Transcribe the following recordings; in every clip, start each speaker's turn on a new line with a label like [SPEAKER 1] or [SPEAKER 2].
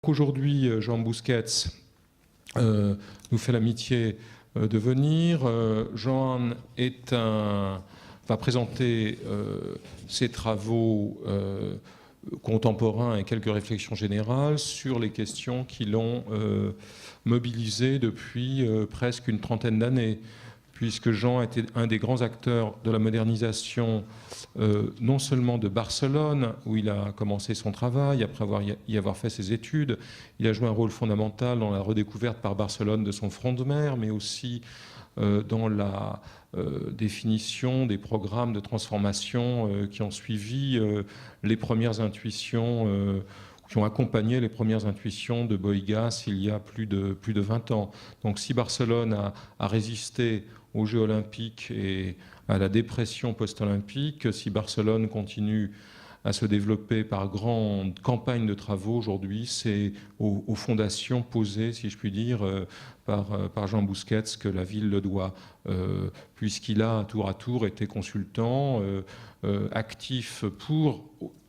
[SPEAKER 1] Aujourd'hui, Jean Busquets nous fait l'amitié de venir. Jean va présenter ses travaux contemporains et quelques réflexions générales sur les questions qui l'ont mobilisé depuis presque une trentaine d'années, puisque Jean était un des grands acteurs de la modernisation, non seulement de Barcelone, où il a commencé son travail, après y avoir fait ses études. Il a joué un rôle fondamental dans la redécouverte par Barcelone de son front de mer, mais aussi dans la définition des programmes de transformation qui ont suivi les premières intuitions, qui ont accompagné les premières intuitions de Boïgas il y a plus de 20 ans. Donc si Barcelone a résisté aux Jeux olympiques et à la dépression post-olympique, si Barcelone continue à se développer par grande campagne de travaux aujourd'hui, c'est aux fondations posées, si je puis dire, par Jean Busquets que la ville le doit, puisqu'il a tour à tour été consultant, actif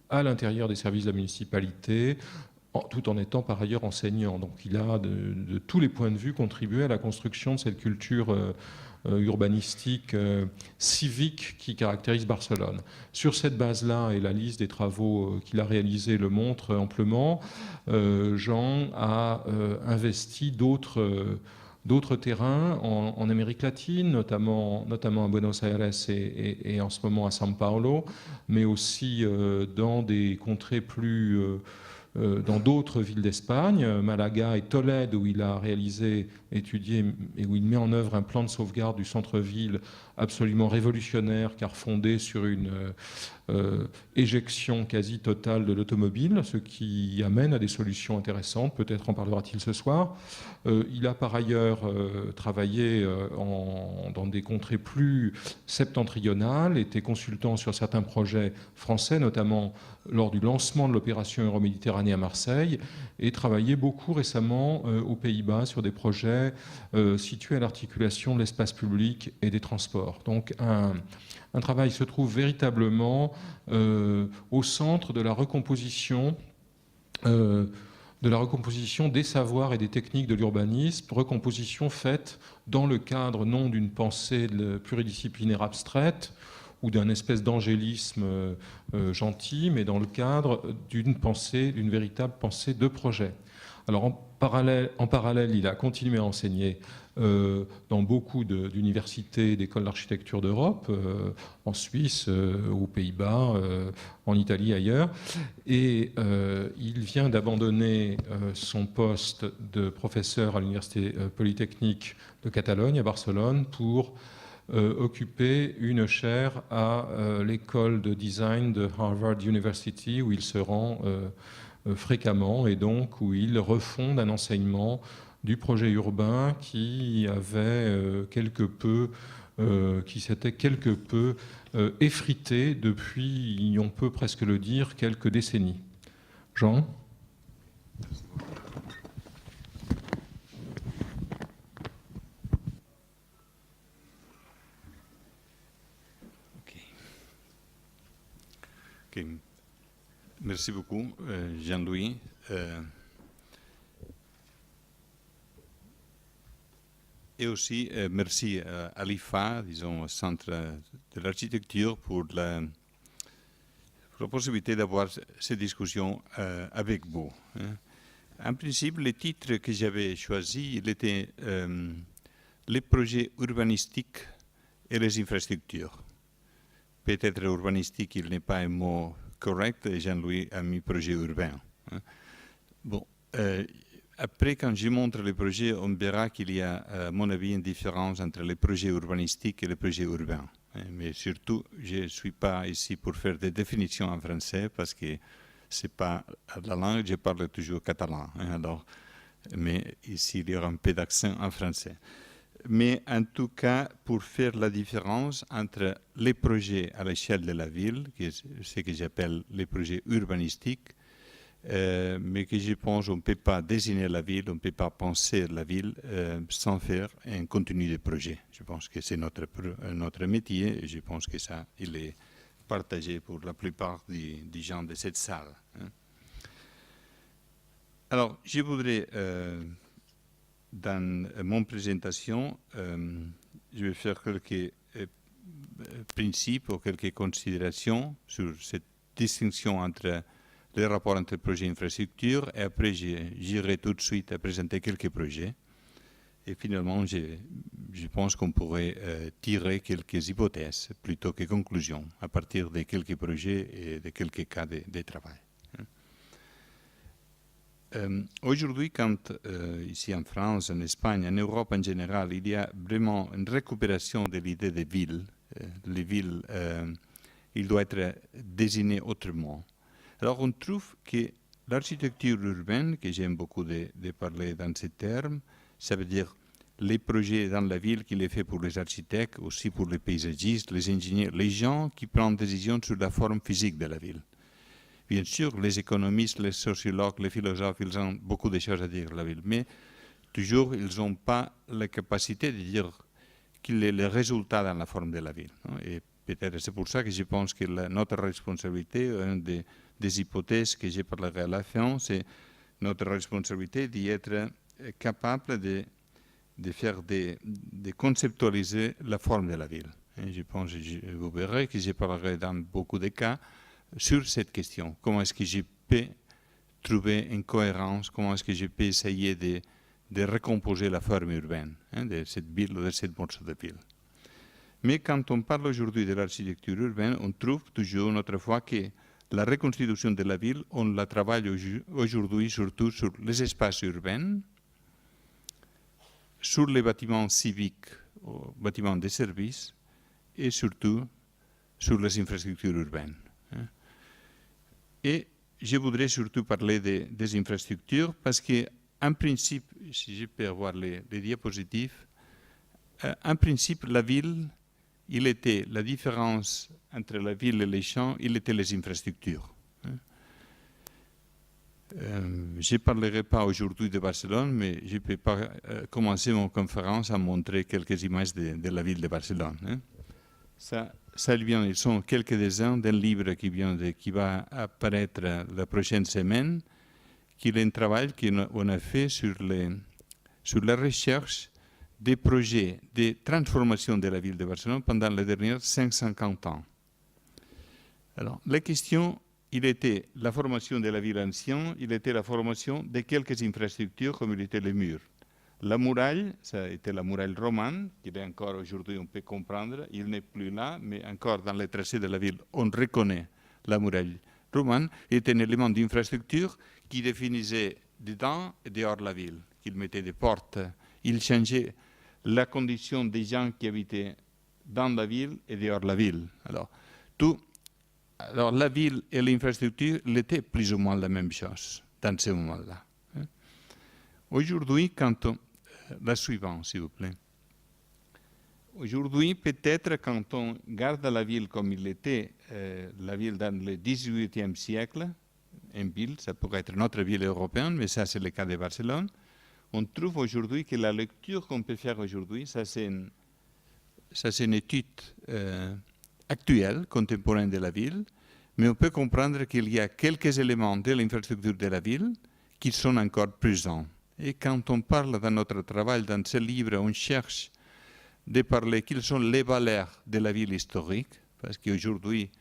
[SPEAKER 1] à l'intérieur des services de la municipalité, tout en étant par ailleurs enseignant. Donc il a de tous les points de vue contribué à la construction de cette culture urbanistique, civique qui caractérise Barcelone. Sur cette base-là, et la liste des travaux qu'il a réalisés le montre amplement, Jean a investi d'autres terrains en Amérique latine, notamment à Buenos Aires et en ce moment à São Paulo, mais aussi dans des contrées dans d'autres villes d'Espagne, Malaga et Tolède, où il a étudié et où il met en œuvre un plan de sauvegarde du centre-ville absolument révolutionnaire, car fondé sur une éjection quasi totale de l'automobile, ce qui amène à des solutions intéressantes. Peut-être en parlera-t-il ce soir. Il a par ailleurs travaillé dans des contrées plus septentrionales, était consultant sur certains projets français, notamment lors du lancement de l'opération Euroméditerranée à Marseille, et travaillé beaucoup récemment aux Pays-Bas sur des projets situés à l'articulation de l'espace public et des transports. Donc un travail se trouve véritablement au centre de la recomposition des savoirs et des techniques de l'urbanisme, recomposition faite dans le cadre non d'une pensée pluridisciplinaire abstraite ou d'un espèce d'angélisme gentil, mais dans le cadre d'une véritable pensée de projet. Alors en parallèle, il a continué à enseigner dans beaucoup d'universités et d'écoles d'architecture d'Europe, en Suisse, aux Pays-Bas, en Italie, ailleurs. Et il vient d'abandonner son poste de professeur à l'Université Polytechnique de Catalogne, à Barcelone, pour occuper une chaire à l'école de design de Harvard University, où il se rend fréquemment, et donc où il refonde un enseignement du projet urbain qui s'était quelque peu effrité depuis, on peut presque le dire, quelques décennies. Jean ?
[SPEAKER 2] Okay. Merci beaucoup, Jean-Louis. Et aussi, merci à l'IFA, disons, au Centre de l'Architecture, pour la possibilité d'avoir cette discussion avec vous. En principe, le titre que j'avais choisi, il était les projets urbanistiques et les infrastructures. Peut-être urbanistique, il n'est pas un mot correct, et Jean-Louis a mis projet urbain. Bon, après, quand je montre les projets, on verra qu'il y a, à mon avis, une différence entre les projets urbanistiques et les projets urbains. Mais surtout, je ne suis pas ici pour faire des définitions en français, parce que ce n'est pas la langue, je parle toujours catalan. Alors, mais ici, il y aura un peu d'accent en français. Mais en tout cas, pour faire la différence entre les projets à l'échelle de la ville, qui est ce que j'appelle les projets urbanistiques, mais que je pense qu'on ne peut pas désigner la ville, on ne peut pas penser la ville sans faire un contenu de projet. Je pense que c'est notre métier, et je pense que ça, il est partagé pour la plupart des gens de cette salle. Alors, je voudrais, dans mon présentation, je vais faire quelques principes ou quelques considérations sur cette distinction entre les rapports entre projets et infrastructures, et après j'irai tout de suite à présenter quelques projets. Et finalement, je pense qu'on pourrait tirer quelques hypothèses plutôt que conclusions à partir de quelques projets et de quelques cas de travail. Aujourd'hui, quand ici en France, en Espagne, en Europe en général, il y a vraiment une récupération de l'idée des villes, les villes, il doit être désigné autrement. Alors on trouve que l'architecture urbaine, que j'aime beaucoup de parler dans ces termes, ça veut dire les projets dans la ville qu'il est fait pour les architectes, aussi pour les paysagistes, les ingénieurs, les gens qui prennent des décisions sur la forme physique de la ville. Bien sûr, les économistes, les sociologues, les philosophes, ils ont beaucoup de choses à dire sur la ville, mais toujours, ils n'ont pas la capacité de dire quel est le résultat dans la forme de la ville. Et peut-être c'est pour ça que je pense que notre responsabilité, une des hypothèses que je parlerai à la fin, c'est notre responsabilité d'être capable de faire de conceptualiser la forme de la ville. Et je pense, vous verrez que je parlerai dans beaucoup de cas sur cette question. Comment est-ce que je peux trouver une cohérence, comment est-ce que je peux essayer de recomposer la forme urbaine de cette ville ou de cette morceau de ville. Mais quand on parle aujourd'hui de l'architecture urbaine, on trouve toujours une autre fois que la reconstitution de la ville, on la travaille aujourd'hui surtout sur les espaces urbains, sur les bâtiments civiques, ou bâtiments de services, et surtout sur les infrastructures urbaines. Et je voudrais surtout parler des infrastructures parce qu'en principe, si je peux avoir les diapositives, en principe, la ville, il était la différence entre la ville et les champs, il était les infrastructures. Je ne parlerai pas aujourd'hui de Barcelone, mais je ne peux pas commencer mon conférence à montrer quelques images de la ville de Barcelone. Ça vient, ils sont quelques-uns d'un livre qui va apparaître la prochaine semaine, qui est un travail qu'on a fait sur la recherche des projets de transformation de la ville de Barcelone pendant les derniers 150 ans. Alors, la question, il était la formation de la ville ancienne, il était la formation de quelques infrastructures comme il était les murs. La muraille, ça a été la muraille romane, qu'il est encore aujourd'hui, on peut comprendre, il n'est plus là, mais encore dans les tracés de la ville, on reconnaît la muraille romane, est un élément d'infrastructure qui définissait dedans et dehors la ville, qu'il mettait des portes, il changeait la condition des gens qui habitaient dans la ville et dehors la ville. Alors la ville et l'infrastructure étaient plus ou moins la même chose dans ce moment-là. Aujourd'hui, la suivante, s'il vous plaît. Aujourd'hui, peut-être quand on garde la ville comme il était, la ville dans le XVIIIe siècle, une ville, ça pourrait être notre ville européenne, mais ça c'est le cas de Barcelone, on trouve aujourd'hui que la lecture qu'on peut faire aujourd'hui, ça c'est une étude actuelle, contemporaine de la ville, mais on peut comprendre qu'il y a quelques éléments de l'infrastructure de la ville qui sont encore présents. Et quand on parle dans notre travail, dans ce livre, on cherche de parler quelles sont les valeurs de la ville historique, parce qu'aujourd'hui,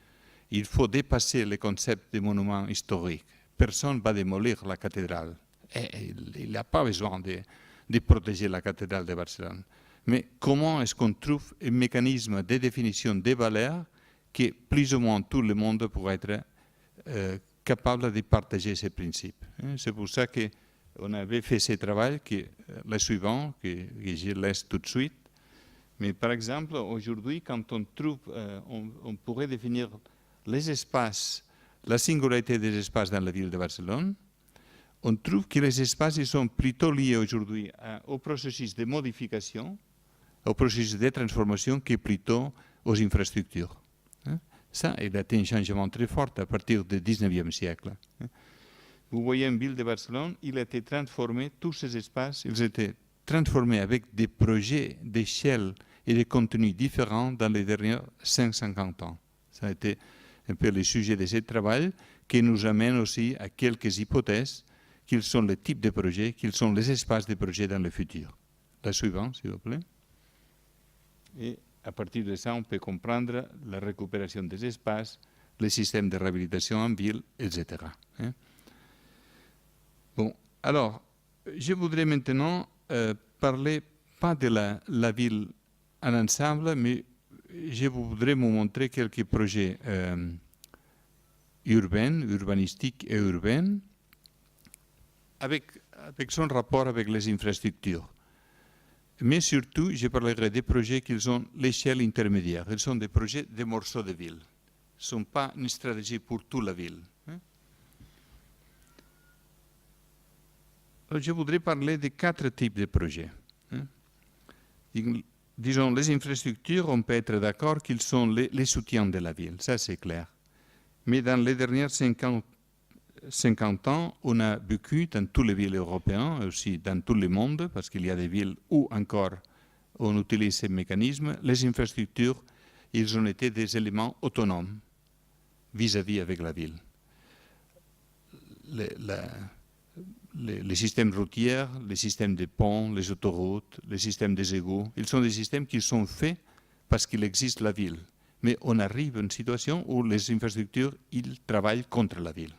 [SPEAKER 2] il faut dépasser le concept de monument historique. Personne ne va démolir la cathédrale. Et il n'a pas besoin de protéger la cathédrale de Barcelone. Mais comment est-ce qu'on trouve un mécanisme de définition des valeurs que plus ou moins tout le monde pourrait être capable de partager ces principes? C'est pour ça qu'on avait fait ce travail, le suivant, que je laisse tout de suite. Mais par exemple, aujourd'hui, quand on trouve, on pourrait définir les espaces, la singularité des espaces dans la ville de Barcelone, on trouve que les espaces ils sont plutôt liés aujourd'hui au processus de modification, au processus de transformation, que plutôt aux infrastructures. Ça, il a été un changement très fort à partir du XIXe siècle. Vous voyez une ville de Barcelone, il a été transformé, tous ces espaces, ils étaient transformés avec des projets d'échelle et de contenus différents dans les derniers 150 ans. Ça a été un peu le sujet de ce travail qui nous amène aussi à quelques hypothèses quels sont les types de projets, quels sont les espaces de projets dans le futur. La suivante, s'il vous plaît. Et à partir de ça, on peut comprendre la récupération des espaces, les systèmes de réhabilitation en ville, etc. Bon, alors, je voudrais maintenant parler pas de la ville en ensemble, mais je voudrais vous montrer quelques projets urbanistiques et urbains, avec son rapport avec les infrastructures. Mais surtout, je parlerai des projets qui ont l'échelle intermédiaire. Ils sont des projets de morceaux de ville. Ce ne sont pas une stratégie pour toute la ville. Alors, je voudrais parler de 4 types de projets. Disons, les infrastructures, on peut être d'accord qu'ils sont les soutiens de la ville, ça c'est clair. Mais dans les dernières 50 ans, on a vécu dans toutes les villes européennes, aussi dans tout le monde, parce qu'il y a des villes où encore on utilise ces mécanismes, les infrastructures, ils ont été des éléments autonomes vis-à-vis avec la ville. Les systèmes routiers, les systèmes de ponts, les autoroutes, les systèmes des égouts, ils sont des systèmes qui sont faits parce qu'il existe la ville. Mais on arrive à une situation où les infrastructures, ils travaillent contre la ville.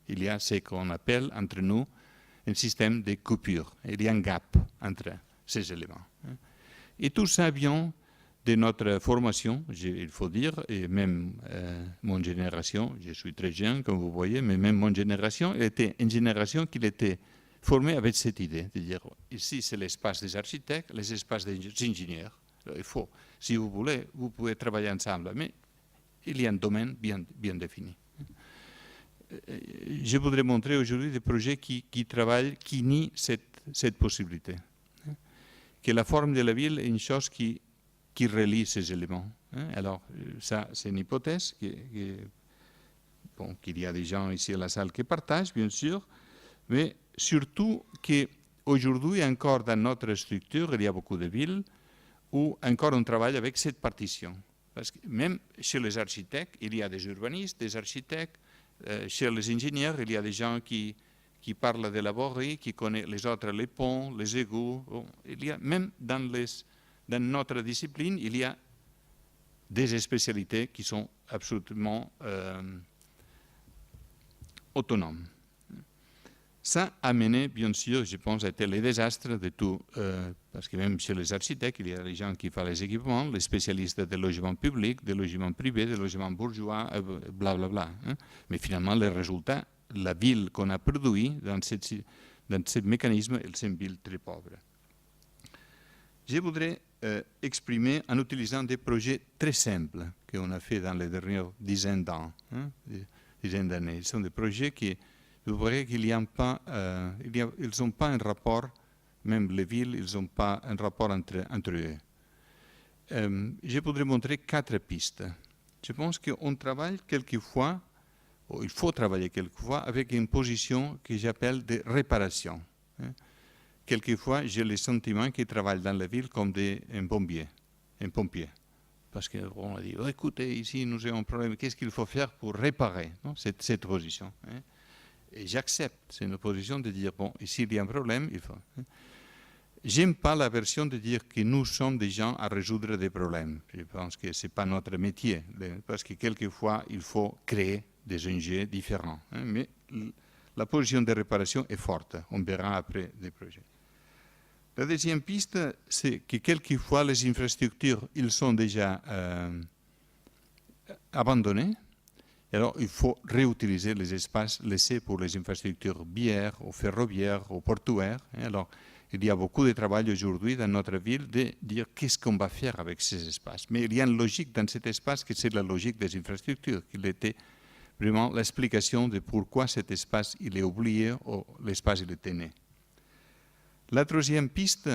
[SPEAKER 2] Il y a ce qu'on appelle entre nous un système de coupure. Il y a un gap entre ces éléments. Et tout ça vient de notre formation, il faut dire, et même mon génération, je suis très jeune, comme vous voyez, mais même mon génération, elle était une génération qui était formée avec cette idée, de dire, ici c'est l'espace des architectes, les espaces des ingénieurs. Il faut, si vous voulez, vous pouvez travailler ensemble, mais il y a un domaine bien défini. Je voudrais montrer aujourd'hui des projets qui travaillent, qui nient cette possibilité. Que la forme de la ville est une chose qui relie ces éléments. Alors, ça, c'est une hypothèse qu'il y a des gens ici à la salle qui partagent, bien sûr, mais surtout qu'aujourd'hui, encore dans notre structure, il y a beaucoup de villes où encore on travaille avec cette partition. Parce que même chez les architectes, il y a des urbanistes, des architectes, chez les ingénieurs, il y a des gens qui parlent de la voirie, qui connaissent les autres, les ponts, les égouts. Il y a, même dans notre discipline, il y a des spécialités qui sont absolument autonomes. Ça a mené, bien sûr, je pense, à été le désastre de tout, parce que même chez les architectes, il y a les gens qui font les équipements, les spécialistes des logements publics, des logements privés, des logements bourgeois, blablabla. Mais finalement, le résultat, la ville qu'on a produit dans ce mécanisme, c'est une ville très pauvre. Je voudrais exprimer en utilisant des projets très simples qu'on a fait dans les dernières dizaines d'années. Ce sont des projets qui, vous voyez qu'ils n'ont pas un rapport, même les villes, ils n'ont pas un rapport entre eux. Je voudrais montrer 4 pistes. Je pense qu'on travaille quelquefois, ou il faut travailler quelquefois, avec une position que j'appelle de réparation. Quelquefois, j'ai le sentiment qu'ils travaillent dans la ville comme un pompier. Parce qu'on a dit, oh, écoutez, ici nous avons un problème, qu'est-ce qu'il faut faire pour réparer cette position. Et j'accepte, c'est une position de dire, bon, ici il y a un problème, il faut. J'aime pas la version de dire que nous sommes des gens à résoudre des problèmes. Je pense que ce n'est pas notre métier, parce que quelquefois, il faut créer des enjeux différents. Mais la position de réparation est forte, on verra après des projets. La deuxième piste, c'est que quelquefois, les infrastructures, ils sont déjà abandonnées. Alors, il faut réutiliser les espaces laissés pour les infrastructures bières, ou ferroviaires, ou portuaires. Alors, il y a beaucoup de travail aujourd'hui dans notre ville de dire qu'est-ce qu'on va faire avec ces espaces. Mais il y a une logique dans cet espace qui c'est la logique des infrastructures, qui était vraiment l'explication de pourquoi cet espace il est oublié ou l'espace il était né. La troisième piste,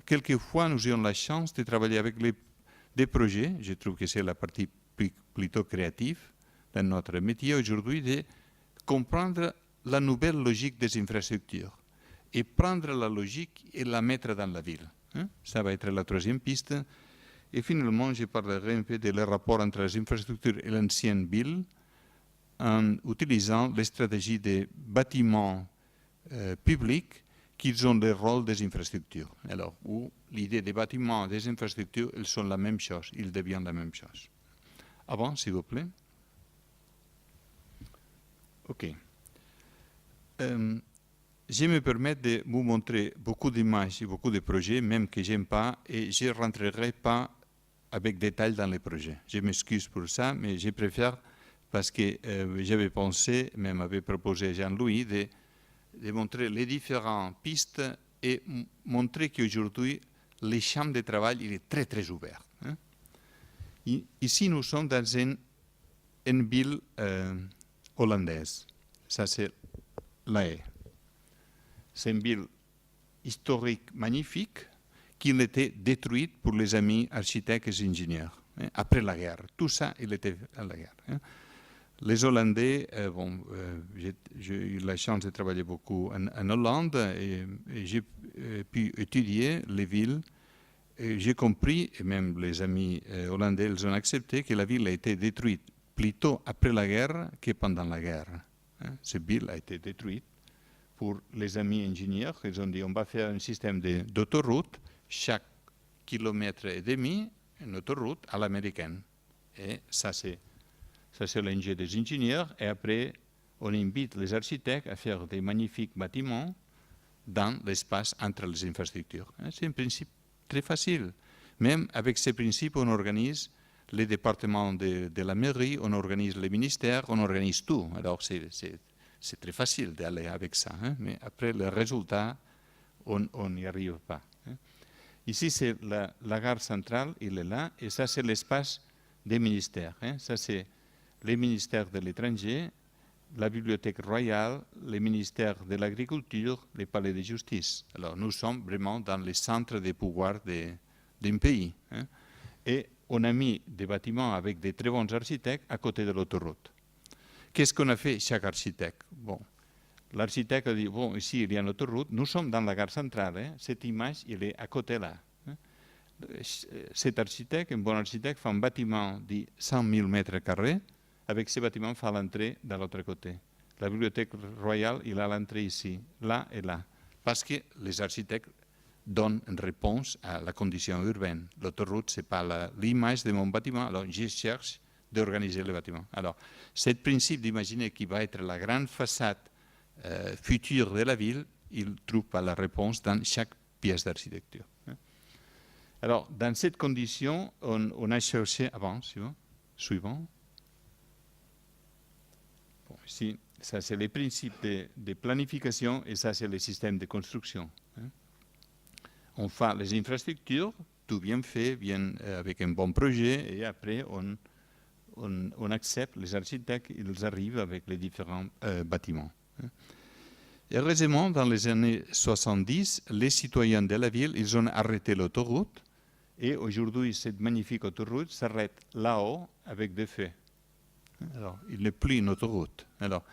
[SPEAKER 2] quelquefois nous avons la chance de travailler avec des projets, je trouve que c'est la partie plutôt créative dans notre métier aujourd'hui, de comprendre la nouvelle logique des infrastructures et prendre la logique et la mettre dans la ville. Ça va être la troisième piste. Et finalement, je parlerai un peu de rapport entre les infrastructures et l'ancienne ville en utilisant les stratégies des bâtiments publics qu'ils ont le rôle des infrastructures. Alors, où l'idée des bâtiments, des infrastructures, ils sont la même chose, ils deviennent la même chose. Avant, s'il vous plaît. OK. Je me permets de vous montrer beaucoup d'images et beaucoup de projets, même que je n'aime pas, et je ne rentrerai pas avec détail dans les projets. Je m'excuse pour ça, mais je préfère, parce que j'avais pensé, même avait proposé Jean-Louis, de montrer les différentes pistes et montrer qu'aujourd'hui, le champ de travail il est très, très ouvert. Hein. Ici, nous sommes dans une ville hollandaise. Ça, c'est La Haye. C'est une ville historique magnifique qui a été détruite pour les amis architectes et ingénieurs hein, après la guerre. Tout ça, il était à la guerre. Hein. Les Hollandais, j'ai eu la chance de travailler beaucoup en Hollande et j'ai pu étudier les villes. J'ai compris, et même les amis hollandais ils ont accepté, que la ville a été détruite plutôt après la guerre que pendant la guerre. Hein. Cette ville a été détruite pour les amis ingénieurs. Ils ont dit on va faire un système d'autoroute, chaque kilomètre et demi, une autoroute à l'américaine. Et ça c'est l'ingé des ingénieurs. Et après, on invite les architectes à faire des magnifiques bâtiments dans l'espace entre les infrastructures. C'est un principe très facile. Même avec ces principes, on organise les départements de la mairie, on organise les ministères, on organise tout. Alors c'est très facile d'aller avec ça, hein, mais après le résultat, on n'y arrive pas. Hein. Ici, c'est la gare centrale, il est là, et ça, c'est l'espace des ministères. Hein. Ça, c'est les ministères de l'étranger, la Bibliothèque royale, les ministères de l'agriculture, les palais de justice. Alors, nous sommes vraiment dans le centre des pouvoirs d'un pays. Hein. Et on a mis des bâtiments avec des très bons architectes à côté de l'autoroute. Qu'est-ce qu'on a fait chaque architecte? Bon, l'architecte a dit, bon, ici il y a une autoroute, nous sommes dans la gare centrale, hein, cette image, il est à côté là. Hein. Cet architecte, un bon architecte, fait un bâtiment de 100 000 mètres carrés, avec ce bâtiment, fait l'entrée de l'autre côté. La bibliothèque royale, il a l'entrée ici, là et là, parce que les architectes donnent une réponse à la condition urbaine. L'autoroute, ce n'est pas l'image de mon bâtiment, alors je cherche d'organiser le bâtiment. Alors, ce principe d'imaginer qui va être la grande façade future de la ville, il ne trouve pas la réponse dans chaque pièce d'architecture. Alors, dans cette condition, on a cherché, suivant. Bon, ici, ça c'est les principes de planification et ça c'est le système de construction. On fait les infrastructures, tout bien fait, bien avec un bon projet et après on accepte les architectes, ils arrivent avec les différents bâtiments. Heureusement, dans les années 70, les citoyens de la ville, ils ont arrêté l'autoroute et aujourd'hui, cette magnifique autoroute s'arrête là-haut avec des feux. Alors, il n'est plus une autoroute. Alors,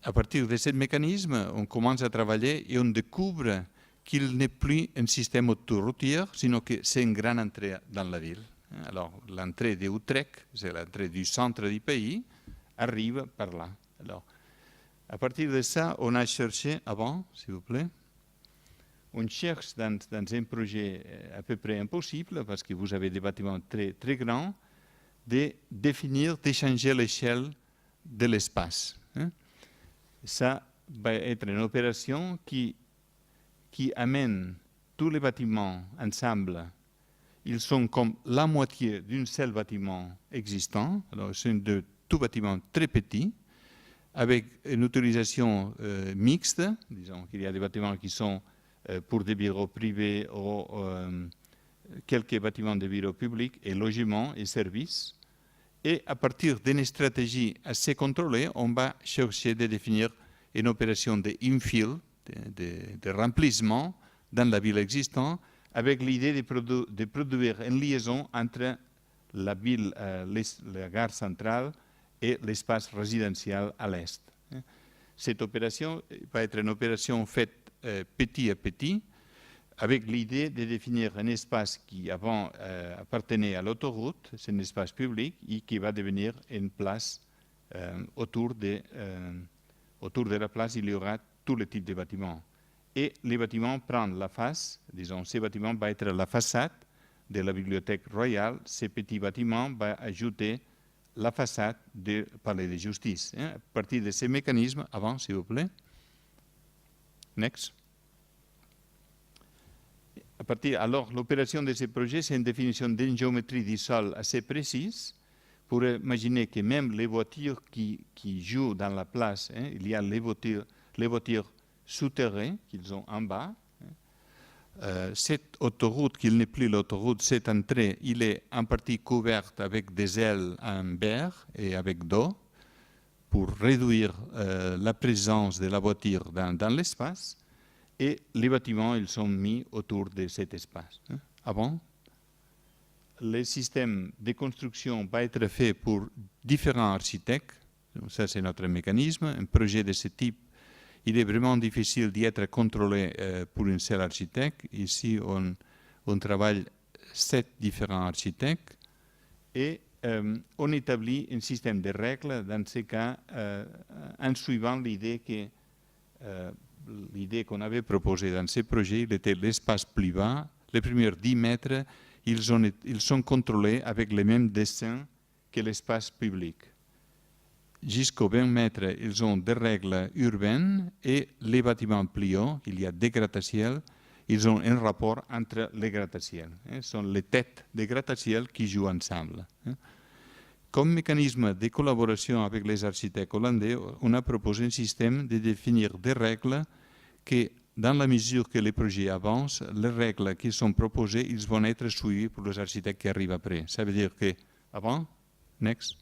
[SPEAKER 2] à partir de ce mécanisme, on commence à travailler et on découvre qu'il n'est plus un système autoroutier, sinon que c'est une grande entrée dans la ville. Alors, l'entrée d'Utrecht, c'est l'entrée du centre du pays, arrive par là. Alors, à partir de ça, on a cherché, avant, s'il vous plaît, on cherche dans un projet à peu près impossible, parce que vous avez des bâtiments très, très grands, de définir, d'échanger l'échelle de l'espace. Ça va être une opération qui amène tous les bâtiments ensemble. Ils sont comme la moitié d'un seul bâtiment existant. Alors, c'est de tout bâtiment très petit, avec une utilisation mixte. Disons qu'il y a des bâtiments qui sont pour des bureaux privés ou quelques bâtiments de bureaux publics et logements et services. Et à partir d'une stratégie assez contrôlée, on va chercher de définir une opération d'infill, de remplissement dans la ville existante, avec l'idée de produire une liaison entre la ville, la gare centrale et l'espace résidentiel à l'est. Cette opération va être une opération faite petit à petit, avec l'idée de définir un espace qui avant appartenait à l'autoroute, c'est un espace public, et qui va devenir une place autour de la place, il y aura tous les types de bâtiments. Et les bâtiments prennent la face, disons, ces bâtiments vont être la façade de la Bibliothèque royale. Ces petits bâtiments vont ajouter la façade du palais de justice. À partir de ces mécanismes, avant, s'il vous plaît. Next. Alors, l'opération de ces projets, c'est une définition d'une géométrie du sol assez précise pour imaginer que même les voitures qui jouent dans la place, il y a les voitures souterraines qu'ils ont en bas. Cette autoroute, qui n'est plus l'autoroute, cette entrée, il est en partie couverte avec des ailes en verre et avec d'eau pour réduire la présence de la voiture dans l'espace. Et les bâtiments, ils sont mis autour de cet espace. Avant, le système de construction va être fait pour différents architectes. Ça, c'est notre mécanisme. Un projet de ce type, il est vraiment difficile d'y être contrôlé pour un seul architecte. Ici, on travaille 7 différents architectes et on établit un système de règles dans ce cas en suivant l'idée qu'on avait proposée dans ce projet, il était l'espace plus bas. Les premiers 10 mètres, ils sont contrôlés avec les mêmes dessins que l'espace public. Jusqu'aux 20 mètres, ils ont des règles urbaines et les bâtiments plus hauts, il y a des gratte-ciels, ils ont un rapport entre les gratte-ciels. Ce sont les têtes des gratte-ciels qui jouent ensemble. Comme mécanisme de collaboration avec les architectes hollandais, on a proposé un système de définir des règles que, dans la mesure que les projets avancent, les règles qui sont proposées, ils vont être suivies pour les architectes qui arrivent après. Ça veut dire que, avant, next,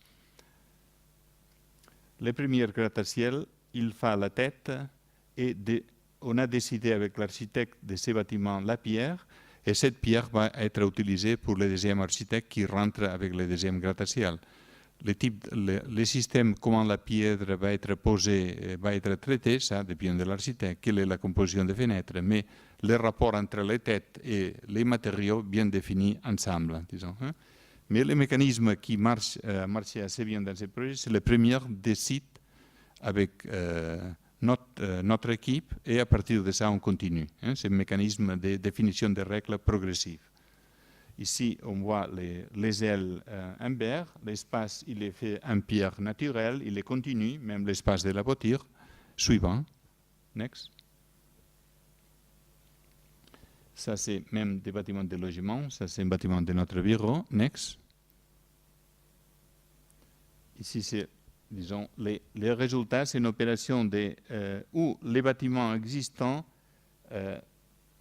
[SPEAKER 2] le premier gratte-ciel, il fait la tête et on a décidé avec l'architecte de ces bâtiments la pierre, et cette pierre va être utilisée pour le deuxième architecte qui rentre avec le deuxième gratte-ciel. Le système, comment la pierre va être posée, va être traité, ça dépend de l'architecte, quelle est la composition des fenêtres, mais le rapport entre les têtes et les matériaux bien définis ensemble, disons. Mais le mécanisme qui marche assez bien dans ce projet, c'est le premier des sites avec notre équipe et à partir de ça, on continue. C'est un mécanisme de définition de règles progressives. Ici, on voit les ailes en vert. L'espace, il est fait en pierre naturelle, il est continu, même l'espace de la voiture. Suivant. Next. Ça, c'est même des bâtiments de logement. Ça, c'est un bâtiment de notre bureau. Next. Ici, c'est, disons, les résultats, c'est une opération où les bâtiments existants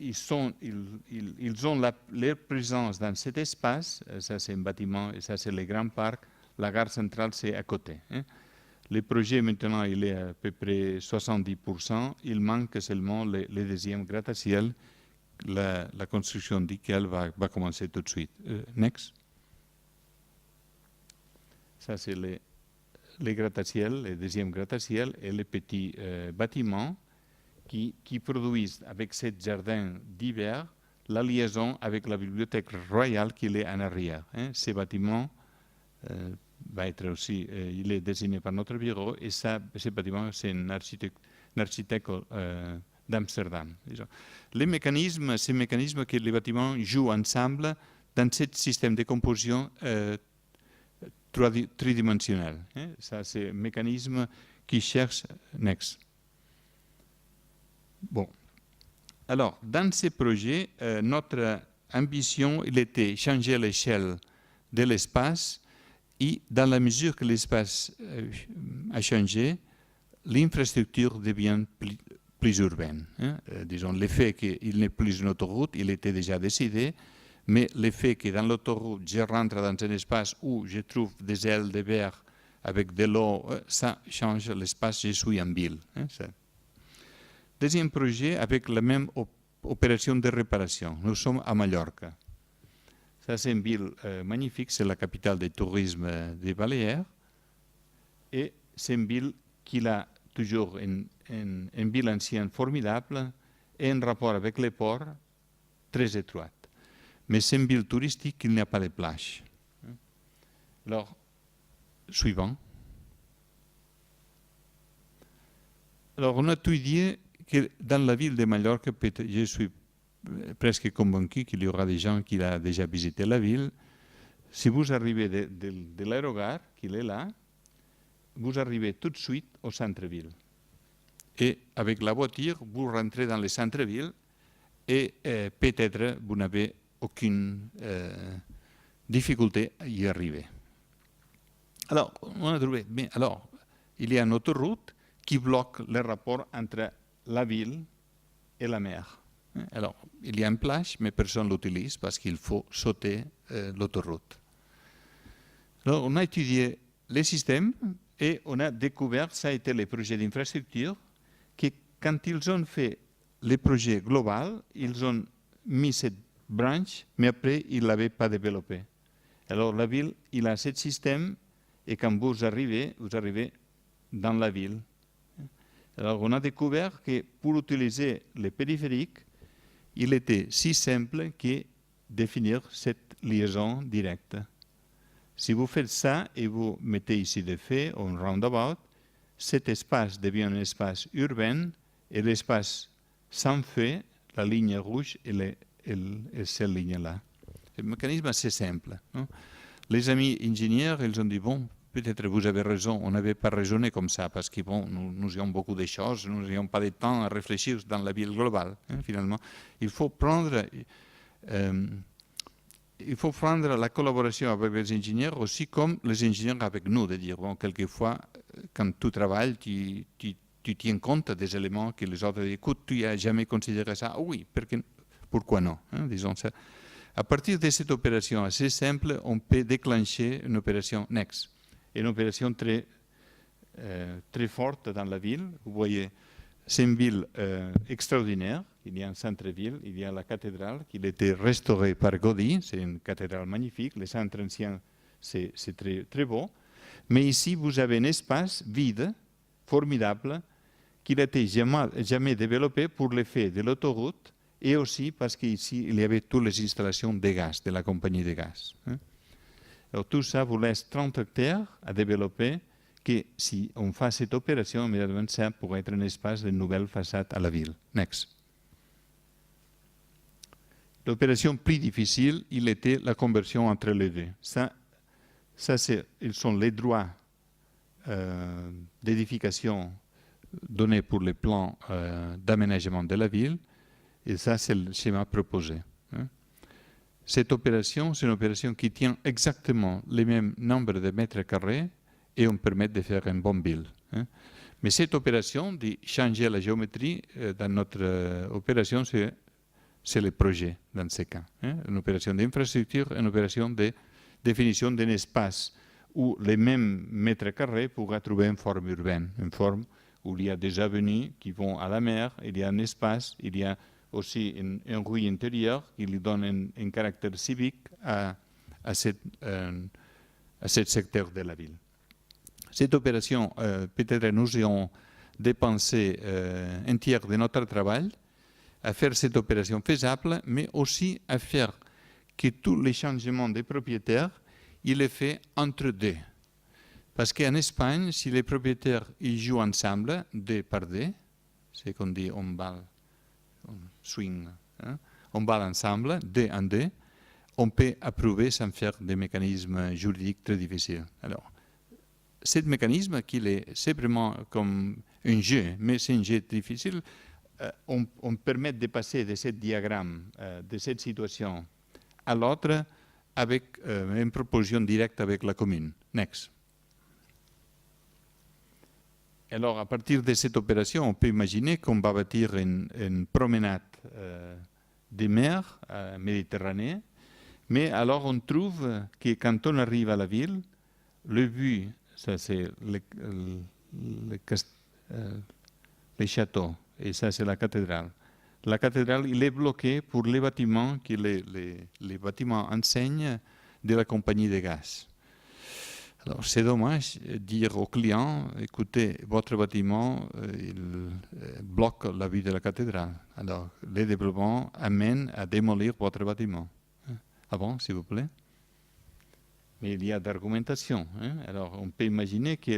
[SPEAKER 2] ils ont leur présence dans cet espace. Ça, c'est un bâtiment, et ça, c'est le grand parc. La gare centrale, c'est à côté. Le projet, maintenant, il est à peu près 70%. Il manque seulement le deuxième gratte-ciel, la construction duquel va commencer tout de suite. Next. Ça, c'est les gratte-ciel, le deuxième gratte-ciel et les petits bâtiments qui produisent avec ce jardin d'hiver la liaison avec la bibliothèque royale qui est en arrière. Ce bâtiment va être aussi, il est désigné par notre bureau et ce bâtiment, c'est un architecte d'Amsterdam. Les mécanismes, ces mécanismes que les bâtiments jouent ensemble dans ce système de composition tridimensionnel. Ça, c'est un mécanisme qui cherche next. Bon. Alors, dans ces projets, notre ambition, il était changer l'échelle de l'espace et dans la mesure que l'espace a changé, l'infrastructure devient plus urbaine. Disons, le fait qu'il n'est plus une autoroute, il était déjà décidé, mais le fait que dans l'autoroute, je rentre dans un espace où je trouve des ailes de verre avec de l'eau, ça change l'espace, je suis en ville. Deuxième projet avec la même opération de réparation. Nous sommes à Mallorca. Ça, c'est une ville magnifique, c'est la capitale du tourisme des Baléares. Et c'est une ville qui a toujours une ville ancienne formidable et un rapport avec les ports très étroit. Mais c'est une ville touristique qui n'a pas de plage. Alors, suivant. Alors, on a étudié que dans la ville de Mallorca, je suis presque convaincu qu'il y aura des gens qui ont déjà visité la ville. Si vous arrivez de l'aérogare, qu'il est là, vous arrivez tout de suite au centre-ville. Et avec la voiture, vous rentrez dans le centre-ville et peut-être vous n'avez aucune difficulté à y arriver. Alors, on a trouvé, mais alors, il y a une autoroute qui bloque le rapport entre la ville et la mer. Alors, il y a une plage, mais personne ne l'utilise parce qu'il faut sauter l'autoroute. Alors, on a étudié les systèmes et on a découvert, ça a été les projets d'infrastructure, que quand ils ont fait les projets globaux, ils ont mis cette branche, mais après, ils ne l'avaient pas développé. Alors, la ville, il a ce système et quand vous arrivez dans la ville. Alors, on a découvert que pour utiliser les périphériques, il était si simple que définir cette liaison directe. Si vous faites ça et vous mettez ici des faits, un roundabout, cet espace devient un espace urbain et l'espace sans feu, la ligne rouge et cette ligne-là. Le mécanisme est assez simple. Non? Les amis ingénieurs, ils ont dit, bon, peut-être vous avez raison, on n'avait pas raisonné comme ça, parce que bon, nous avons beaucoup de choses, nous n'avons pas de temps à réfléchir dans la ville globale, finalement. Il faut prendre la collaboration avec les ingénieurs aussi comme les ingénieurs avec nous, de dire, bon, quelquefois, quand tu travailles, tu tiens compte des éléments que les autres disent, écoute, tu n'as jamais considéré ça? Ah oui, pourquoi non? Disons ça. À partir de cette opération assez simple, on peut déclencher une opération NEX. Une opération très forte dans la ville. Vous voyez, c'est une ville extraordinaire. Il y a un centre-ville, il y a la cathédrale qui a été restaurée par Gaudí. C'est une cathédrale magnifique. Les centres anciens, c'est très, très beau. Mais ici, vous avez un espace vide, formidable, qui n'a été jamais développé pour l'effet de l'autoroute et aussi parce qu'ici, il y avait toutes les installations de gaz, de la compagnie de gaz. Alors, tout ça vous laisse 30 hectares à développer, que si on fait cette opération, immédiatement, ça pourrait être un espace de nouvelle façade à la ville. Next. L'opération plus difficile, il était la conversion entre les deux. Ça ils sont les droits d'édification donnés pour les plans d'aménagement de la ville, et ça, c'est le schéma proposé. Cette opération, c'est une opération qui tient exactement le même nombre de mètres carrés et on permet de faire une bonne ville. Mais cette opération de changer la géométrie dans notre opération, c'est le projet dans ce cas. Une opération d'infrastructure, une opération de définition d'un espace où les mêmes mètres carrés pourraient trouver une forme urbaine, une forme où il y a des avenues qui vont à la mer, il y a un espace, il y a aussi une rue intérieure qui lui donne un caractère civique à ce secteur de la ville. Cette opération, peut-être nous avons dépensé un tiers de notre travail à faire cette opération faisable, mais aussi à faire que tous les changements des propriétaires, il est fait entre deux. Parce qu'en Espagne, si les propriétaires ils jouent ensemble, deux par deux, c'est qu'on dit on balle, on swing, on balle ensemble, deux en deux, on peut approuver sans faire des mécanismes juridiques très difficiles. Alors, ce mécanisme, c'est vraiment comme un jeu, mais c'est un jeu difficile, on permet de passer de ce diagramme, de cette situation à l'autre, avec une proposition directe avec la commune. Next. Alors, à partir de cette opération, on peut imaginer qu'on va bâtir une promenade des mers méditerranéennes, mais alors on trouve que quand on arrive à la ville, le vue, ça c'est les châteaux, et ça c'est la cathédrale. La cathédrale, il est bloqué pour les bâtiments que les bâtiments enseignent de la compagnie de gaz. Alors, c'est dommage de dire aux clients, écoutez, votre bâtiment, il bloque la vue de la cathédrale. Alors, le développement amène à démolir votre bâtiment. Ah bon, s'il vous plaît? Mais il y a d'argumentation. Alors, on peut imaginer que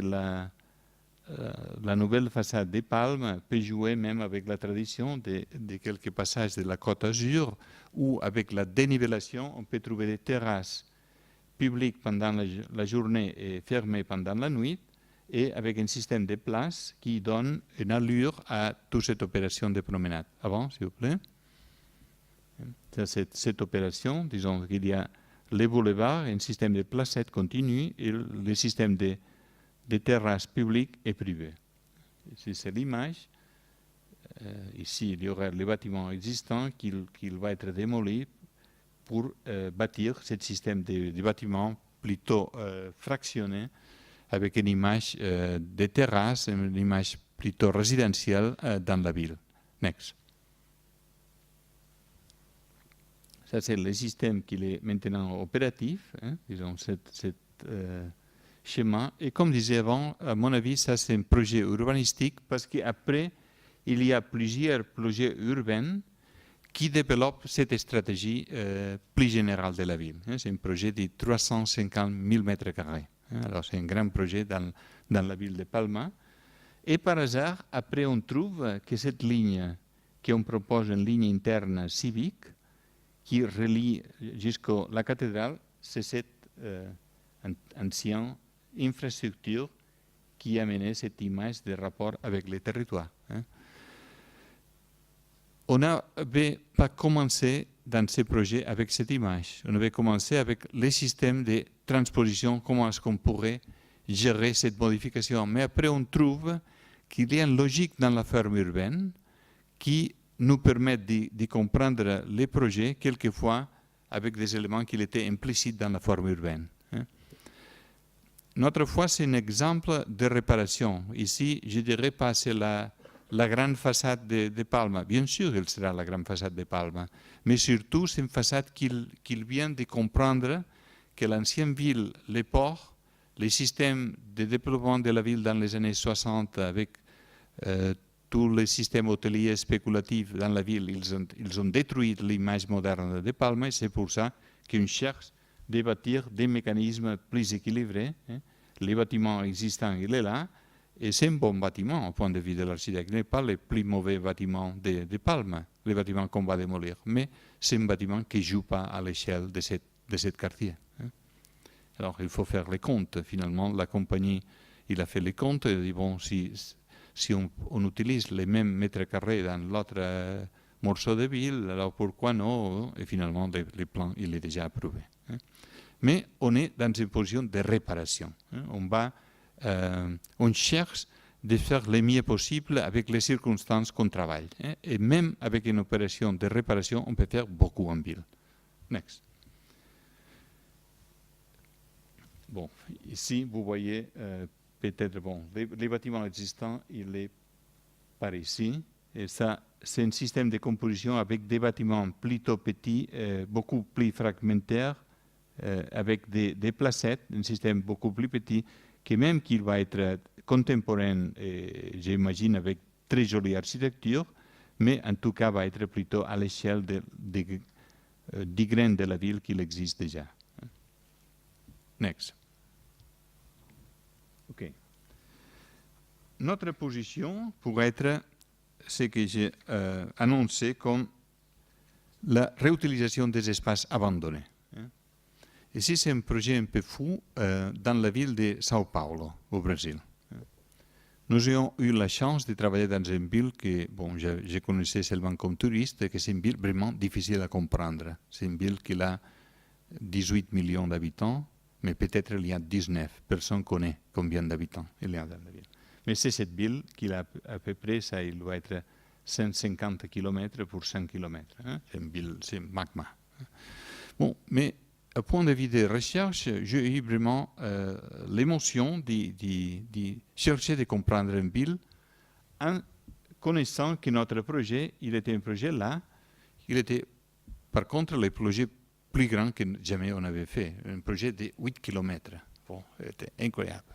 [SPEAKER 2] la nouvelle façade des Palmes peut jouer même avec la tradition de quelques passages de la Côte d'Azur, où avec la dénivellation, on peut trouver des terrasses publiques pendant la journée et fermées pendant la nuit, et avec un système de places qui donne une allure à toute cette opération de promenade. Avant, s'il vous plaît. Cette opération, disons qu'il y a les boulevards, un système de placettes continu et le système de terrasses publiques et privées. Ici, c'est l'image. Ici, il y aura les bâtiments existants qui va être démolis pour bâtir ce système de bâtiments plutôt fractionnés avec une image de terrasse, une image plutôt résidentielle dans la ville. Next. Ça, c'est le système qui est maintenant opératif, disons, cet schéma. Et comme je disais avant, à mon avis, ça, c'est un projet urbanistique parce qu'après, il y a plusieurs projets urbains qui développent cette stratégie plus générale de la ville. C'est un projet de 350 000 mètres carrés. Alors, c'est un grand projet dans la ville de Palma. Et par hasard, après, on trouve que cette ligne, qu'on propose une ligne interne civique, qui relie jusqu'à la cathédrale, c'est cette ancienne infrastructure qui a mené cette image de rapport avec le territoire. On n'avait pas commencé dans ce projet avec cette image. On avait commencé avec les systèmes de transposition, comment est-ce qu'on pourrait gérer cette modification. Mais après, on trouve qu'il y a une logique dans la ferme urbaine qui nous permettent de comprendre les projets, quelquefois avec des éléments qui étaient implicites dans la forme urbaine. Notre fois, c'est un exemple de réparation. Ici, je dirais pas c'est la grande façade de Palma. Bien sûr, elle sera la grande façade de Palma, mais surtout, c'est une façade qu'il vient de comprendre que l'ancienne ville, les ports, les systèmes de développement de la ville dans les années 60 avec tous les systèmes hôteliers spéculatifs dans la ville, ils ont détruit l'image moderne de Palma et c'est pour ça qu'on cherche de bâtir des mécanismes plus équilibrés. Les bâtiments existants, il est là, et c'est un bon bâtiment au point de vue de l'architecte. Ce n'est pas le plus mauvais bâtiment de Palma, le bâtiment qu'on va démolir, mais c'est un bâtiment qui ne joue pas à l'échelle de ce quartier. Alors il faut faire les comptes. Finalement, la compagnie, il a fait les comptes et dit, bon, si on utilise les mêmes mètres carrés dans l'autre morceau de ville, alors pourquoi non? Et finalement, le plan, il est déjà approuvé. Mais on est dans une position de réparation. On cherche de faire le mieux possible avec les circonstances qu'on travaille. Et même avec une opération de réparation, on peut faire beaucoup en ville. Next. Bon, ici, vous voyez peut-être, bon, les bâtiments existants, il est par ici. Et ça, c'est un système de composition avec des bâtiments plutôt petits, beaucoup plus fragmentaires, avec des placettes, un système beaucoup plus petit, qui même qu'il va être contemporain, j'imagine, avec très jolie architecture, mais en tout cas va être plutôt à l'échelle du grain de la ville qu'il existe déjà. Next. OK. Notre position pourrait être ce que j'ai annoncé comme la réutilisation des espaces abandonnés. Ici, c'est un projet un peu fou dans la ville de Sao Paulo, au Brésil. Nous avons eu la chance de travailler dans une ville que, bon, je connaissais seulement comme touriste, et que c'est une ville vraiment difficile à comprendre. C'est une ville qui a 18 millions d'habitants, mais peut-être il y a 19. Personne ne connaît combien d'habitants il y a dans la ville. Mais c'est cette ville qui a à peu près, ça, il doit être 150 km pour 100 km. C'est une ville, c'est magma. Bon, mais au point de vue des recherches, j'ai eu vraiment l'émotion de chercher de comprendre une ville en connaissant que notre projet, il était un projet là, il était par contre le projet plus grand que jamais on avait fait, un projet de 8 km. Bon, c'était incroyable.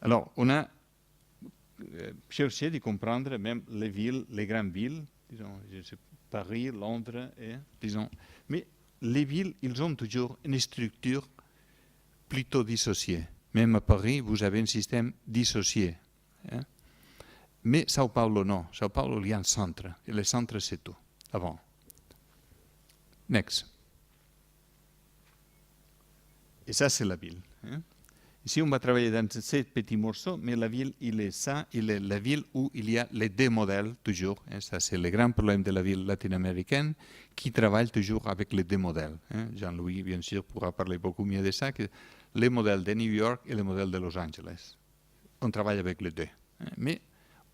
[SPEAKER 2] Alors, on a cherché de comprendre même les villes, les grandes villes, disons, Paris, Londres, disons, mais les villes, ils ont toujours une structure plutôt dissociée. Même à Paris, vous avez un système dissocié. Mais Sao Paulo, non. Sao Paulo, il y a un centre. Et le centre, c'est tout. Avant. Next. Et ça, c'est la ville. Ici, on va travailler dans ces petits morceaux, mais la ville, il est ça, il est la ville où il y a les deux modèles, toujours. Ça, c'est le grand problème de la ville latino-américaine, qui travaille toujours avec les deux modèles. Jean-Louis, bien sûr, pourra parler beaucoup mieux de ça, que les modèles de New York et le modèle de Los Angeles. On travaille avec les deux. Mais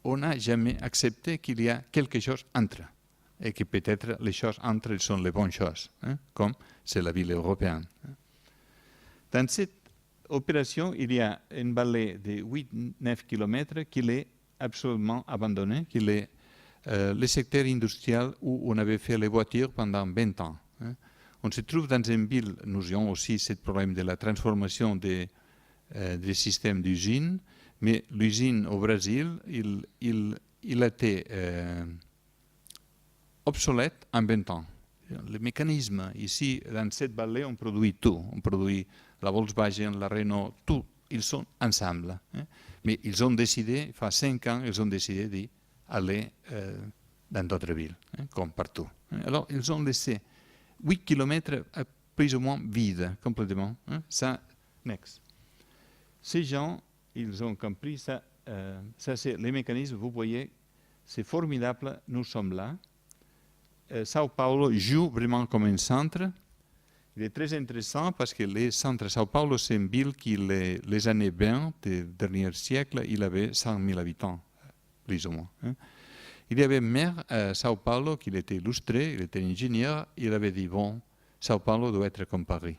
[SPEAKER 2] on n'a jamais accepté qu'il y a quelque chose entre. Et que peut-être les choses entre sont les bonnes choses, comme c'est la ville européenne. Dans cette opération, il y a une vallée de 8-9 km qui est absolument abandonnée, qui est le secteur industriel où on avait fait les voitures pendant 20 ans. On se trouve dans une ville, nous avons aussi ce problème de la transformation des systèmes d'usine, mais l'usine au Brésil, il a été obsolète en 20 ans. Le mécanisme, ici, dans cette vallée, on produit tout. On produit la Volkswagen, la Renault, tout. Ils sont ensemble. Mais ils ont décidé, il y a 5 ans, ils ont décidé d'aller dans d'autres villes, comme partout. Alors, ils ont laissé 8 km plus ou moins vides, complètement. Ça, next. Ces gens, ils ont compris ça. Ça, c'est les mécanismes, vous voyez, c'est formidable, nous sommes là. Sao Paulo joue vraiment comme un centre. Il est très intéressant parce que le centre Sao Paulo, c'est une ville qui, les années 20 du dernier siècle, il avait 100 000 habitants, plus ou moins. Il y avait un maire à Sao Paulo qui était illustré, il était ingénieur, il avait dit, bon, Sao Paulo doit être comme Paris.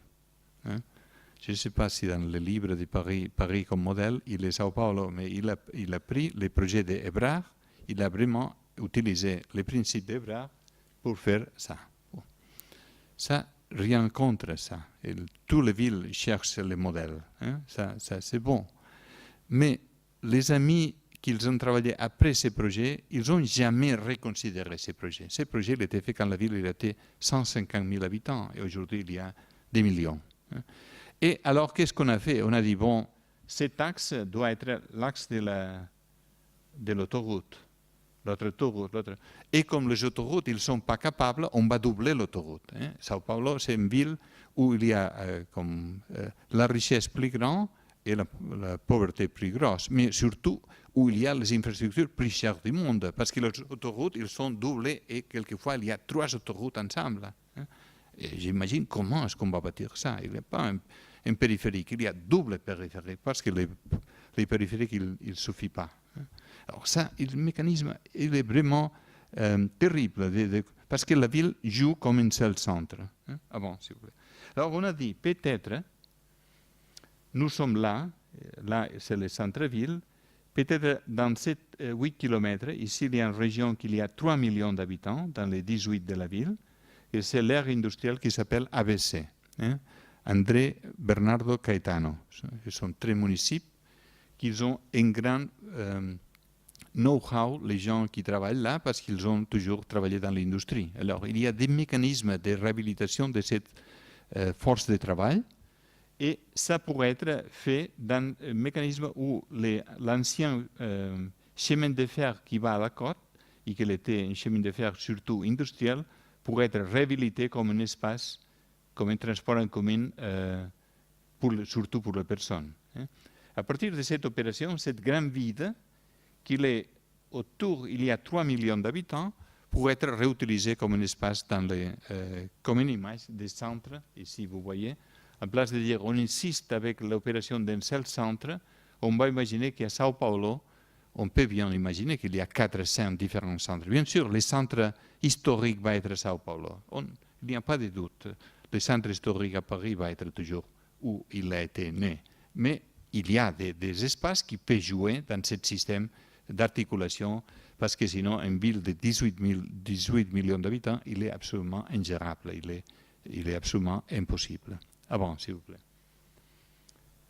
[SPEAKER 2] Je ne sais pas si dans le livre de Paris comme modèle, il est Sao Paulo, mais il a pris les projets d'Ebrard, il a vraiment utilisé les principes d'Ebrard pour faire ça. Bon. Ça, rien contre ça. Et toutes les villes cherchent les modèles. Ça c'est bon. Mais les amis qu'ils ont travaillé après ces projets, ils n'ont jamais reconsidéré ces projets. Ces projets étaient faits quand la ville était 150 000 habitants et aujourd'hui il y a des millions. Et alors qu'est-ce qu'on a fait? On a dit, bon, cet axe doit être l'axe de l'autoroute. L'autre autoroute, Et comme les autoroutes, ils ne sont pas capables, on va doubler l'autoroute. Sao Paulo, c'est une ville où il y a la richesse plus grande et la pauvreté plus grosse, mais surtout où il y a les infrastructures plus chères du monde, parce que les autoroutes, ils sont doublées et quelquefois il y a 3 autoroutes ensemble. Et j'imagine comment est-ce qu'on va bâtir ça. Il n'y a pas un périphérique, il y a double périphérique, parce que les périphériques, il ne suffit pas. Alors ça, le mécanisme, il est vraiment terrible, parce que la ville joue comme un seul centre. Avant, s'il vous plaît. Alors on a dit, peut-être, nous sommes là c'est le centre-ville, peut-être dans ces 8 km, ici il y a une région qui a 3 millions d'habitants, dans les 18 de la ville, et c'est l'aire industrielle qui s'appelle ABC. André Bernardo Caetano. Ce sont 3 municipes qui ont un grand know-how, les gens qui travaillent là, parce qu'ils ont toujours travaillé dans l'industrie. Alors, il y a des mécanismes de réhabilitation de cette force de travail, et ça pourrait être fait dans un mécanisme où l'ancien chemin de fer qui va à la côte, et qui était un chemin de fer surtout industriel, pourrait être réhabilité comme un espace, comme un transport en commun, surtout pour les personnes. À partir de cette opération, cette grande vide, qu'il est autour, il y a 3 millions d'habitants, pourrait être réutilisé comme un espace comme une image des centres, ici vous voyez. En place de dire on insiste avec l'opération d'un seul centre, on va imaginer qu'à Sao Paulo, on peut bien imaginer qu'il y a 400 différents centres. Bien sûr, le centre historique va être Sao Paulo. Il n'y a pas de doute. Le centre historique à Paris va être toujours où il a été né. Mais il y a des espaces qui peuvent jouer dans ce système d'articulation, parce que sinon, une ville de 18 millions d'habitants, il est absolument ingérable, il est absolument impossible. Avant, s'il vous plaît.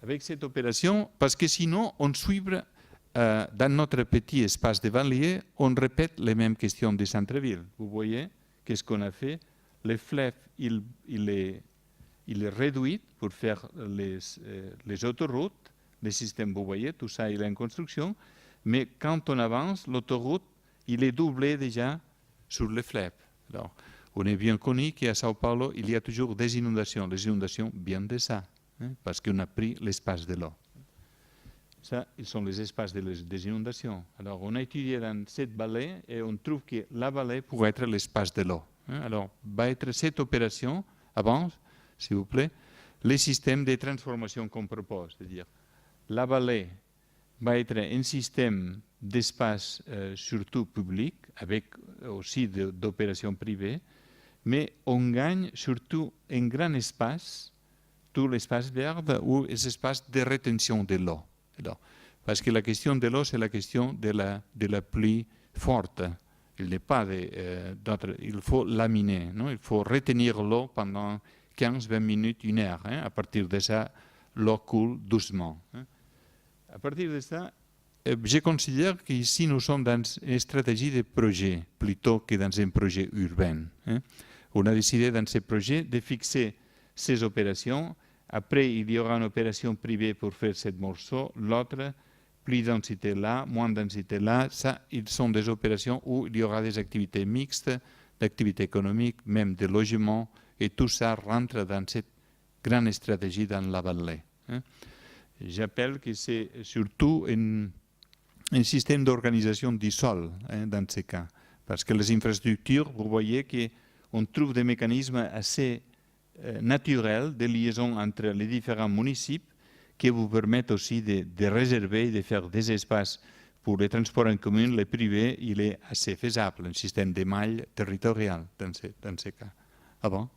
[SPEAKER 2] Avec cette opération, parce que sinon, on suivra dans notre petit espace de banlieue, on répète les mêmes questions des centres-villes. Vous voyez, qu'est-ce qu'on a fait? Le fleuve, il est réduit pour faire les autoroutes, les systèmes, vous voyez, tout ça, il est en construction. mais quand on avance, l'autoroute, il est doublé déjà sur le fleuve. Alors, on est bien connu qu'à Sao Paulo, il y a toujours des inondations. Les inondations viennent de ça, parce qu'on a pris l'espace de l'eau. Ça, ils sont les espaces des inondations. Alors, on a étudié dans cette vallée et on trouve que la vallée pourrait être l'espace de l'eau. Alors, va être cette opération, avant, s'il vous plaît, le système de transformation qu'on propose. C'est-à-dire, la vallée va être un système d'espace surtout public, avec aussi d'opérations privées, mais on gagne surtout un grand espace, tout l'espace vert ou les espaces de rétention de l'eau. Parce que la question de l'eau, c'est la question de la pluie forte. Il n'est pas il faut laminer, non? Il faut retenir l'eau pendant 15-20 minutes, 1 heure. À partir de ça, l'eau coule doucement. À partir de ça, je considère qu'ici nous sommes dans une stratégie de projet plutôt que dans un projet urbain. On a décidé dans ce projet de fixer ces opérations. Après, il y aura une opération privée pour faire ce morceau, l'autre, plus densité là, moins densité là. Ça, ils sont des opérations où il y aura des activités mixtes, d'activités économiques, même des logements, et tout ça rentre dans cette grande stratégie dans la vallée. J'appelle que c'est surtout un système d'organisation du sol dans ce cas, parce que les infrastructures, vous voyez qu'on trouve des mécanismes assez naturels de liaison entre les différents municipes qui vous permettent aussi de réserver, de faire des espaces pour les transports en commun, les privés. Il est assez faisable, un système de maille territorial dans ce cas. Ah bon?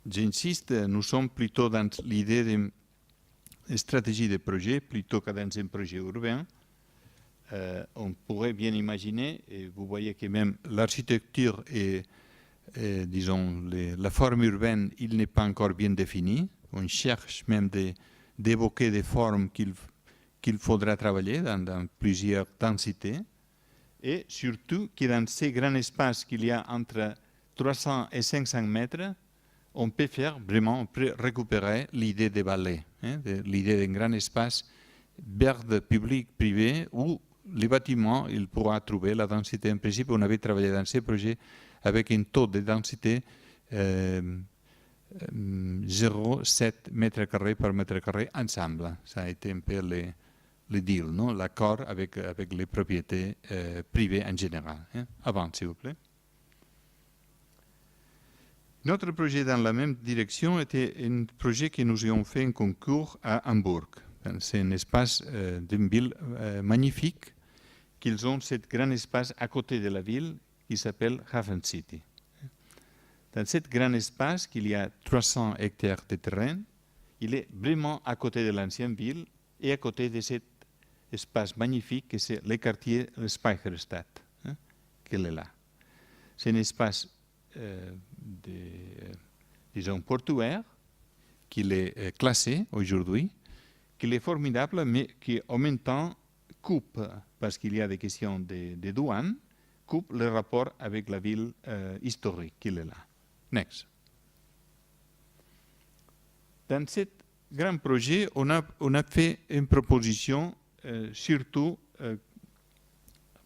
[SPEAKER 2] J'insiste, nous sommes plutôt dans l'idée d'une stratégie de projet plutôt que dans un projet urbain. On pourrait bien imaginer, et vous voyez que même l'architecture et disons, la forme urbaine, il n'est pas encore bien définie. On cherche même d'évoquer des formes qu'il faudra travailler dans plusieurs densités. Et surtout que dans ces grands espaces qu'il y a entre 300 et 500 mètres, on peut faire vraiment, on peut récupérer l'idée des vallées, l'idée d'un grand espace vert public, privé, où les bâtiments, il pourra trouver la densité. En principe, on avait travaillé dans ces projets avec un taux de densité 0,7 mètres carrés par mètre carré ensemble. Ça a été un peu le deal, non? L'accord avec les propriétés privées en général. Avant, s'il vous plaît. Notre projet dans la même direction était un projet que nous avons fait un concours à Hambourg. C'est un espace d'une ville magnifique, qu'ils ont ce grand espace à côté de la ville qui s'appelle Hafen City. Dans ce grand espace, qu'il y a 300 hectares de terrain, il est vraiment à côté de l'ancienne ville et à côté de cet espace magnifique que c'est le quartier Speicherstadt, qu'il est là. C'est un espace disons portuaire, qui est classé aujourd'hui, qui est formidable, mais qui en même temps coupe, parce qu'il y a des questions de douane, coupe le rapport avec la ville historique qui est là. Next. Dans ce grand projet, on a fait une proposition surtout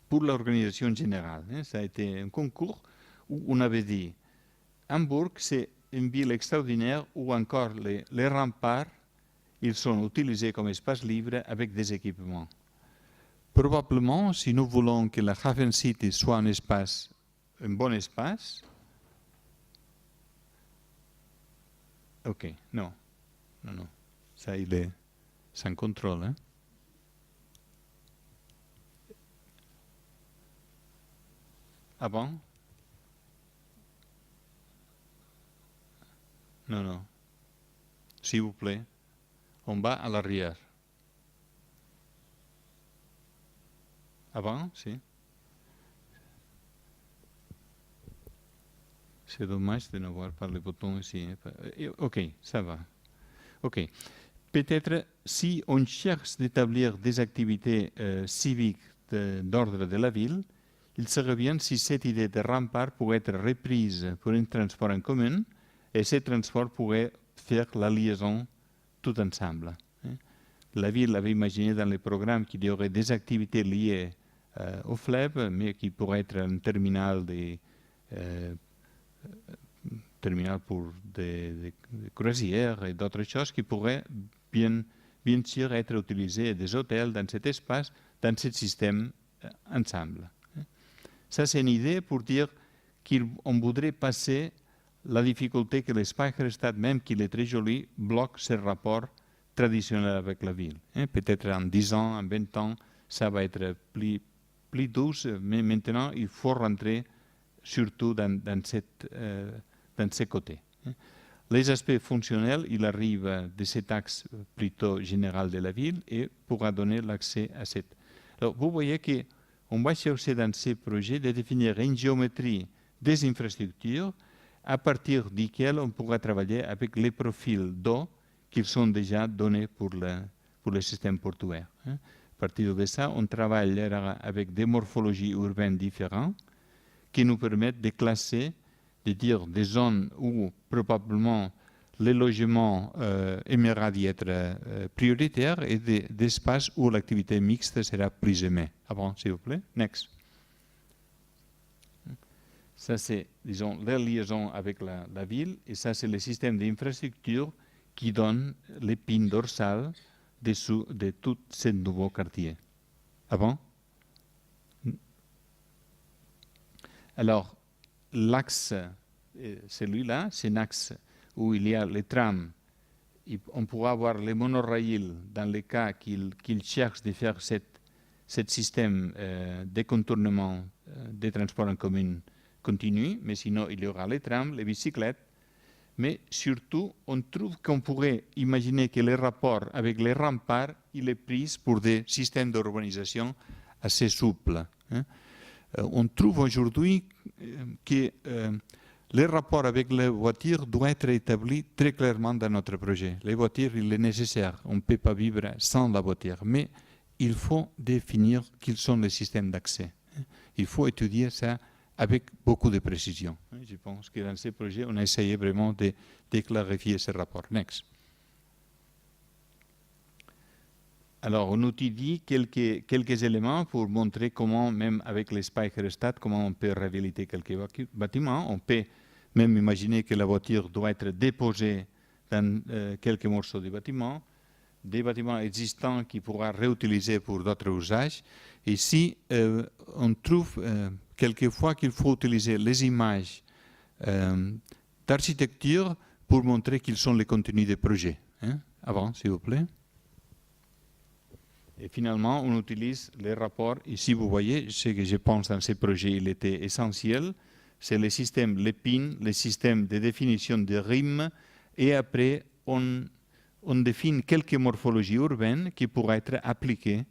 [SPEAKER 2] pour l'organisation générale. Ça a été un concours où on avait dit Hambourg, c'est une ville extraordinaire où encore les remparts ils sont utilisés comme espace libre avec des équipements. Probablement, si nous voulons que la Hafen City soit un bon espace, ok, non, ça il est sans contrôle. Ah bon? Non. S'il vous plaît, on va à l'arrière. Avant, si. C'est dommage de n'avoir pas le bouton ici. Ok, ça va. Ok. Peut-être si on cherche d'établir des activités civiques d'ordre de la ville, il serait bien si cette idée de rempart pourrait être reprise pour un transport en commun et ce transport pourrait faire la liaison tout ensemble. La ville avait imaginé dans les programmes qu'il y aurait des activités liées au fleuve, mais qui pourraient être un terminal pour des croisières et d'autres choses qui pourraient bien sûr être utilisées, des hôtels dans cet espace, dans ce système ensemble. Ça, c'est une idée pour dire qu'on voudrait passer la difficulté que l'espace Speicherstadt, même qu'il est très joli, bloque ce rapport traditionnel avec la ville. Peut-être en 10 ans, en 20 ans, ça va être plus douce, mais maintenant, il faut rentrer surtout dans ce côté. Les aspects fonctionnels, il arrive de cet axe plutôt général de la ville et pourra donner l'accès à cette. Alors, vous voyez qu'on va chercher dans ces projets de définir une géométrie des infrastructures à partir duquel on pourra travailler avec les profils d'eau qui sont déjà donnés pour le système portuaire. À partir de ça, on travaillera avec des morphologies urbaines différentes qui nous permettent de classer, de dire des zones où probablement le logement aimera d'y être prioritaire et des espaces où l'activité mixte sera plus aimée. Avant, s'il vous plaît. Next. Ça, c'est, disons, la liaison avec la ville, et ça, c'est le système d'infrastructure qui donne l'épine dorsale de tout ce nouveau quartier. Avant? Alors, l'axe, celui-là, c'est un axe où il y a les trams. On pourra avoir les monorails dans le cas qu'ils cherchent de faire ce système de contournement des transports en commun continue, mais sinon il y aura les trams, les bicyclettes. Mais surtout, on trouve qu'on pourrait imaginer que le rapport avec les remparts, il est pris pour des systèmes d'urbanisation assez souples. On trouve aujourd'hui que le rapport avec les voitures doit être établi très clairement dans notre projet. Les voitures, il est nécessaire. On ne peut pas vivre sans la voiture. Mais il faut définir quels sont les systèmes d'accès. Il faut étudier ça avec beaucoup de précision. Je pense que dans ces projets, on a essayé vraiment de clarifier ce rapport. Next. Alors, on étudie quelques éléments pour montrer comment, même avec les Speicherstadt, comment on peut réhabiliter quelques bâtiments. On peut même imaginer que la voiture doit être déposée dans quelques morceaux de bâtiments, des bâtiments existants qui pourra réutiliser pour d'autres usages. Ici, on trouve quelquefois qu'il faut utiliser les images d'architecture pour montrer quels sont les contenus des projets. Avant, s'il vous plaît. Et finalement, on utilise les rapports. Ici, vous voyez, ce que je pense dans ces projets, il était essentiel. C'est le système l'épine, le système de définition de rimes. Et après, on définit quelques morphologies urbaines qui pourraient être appliquées.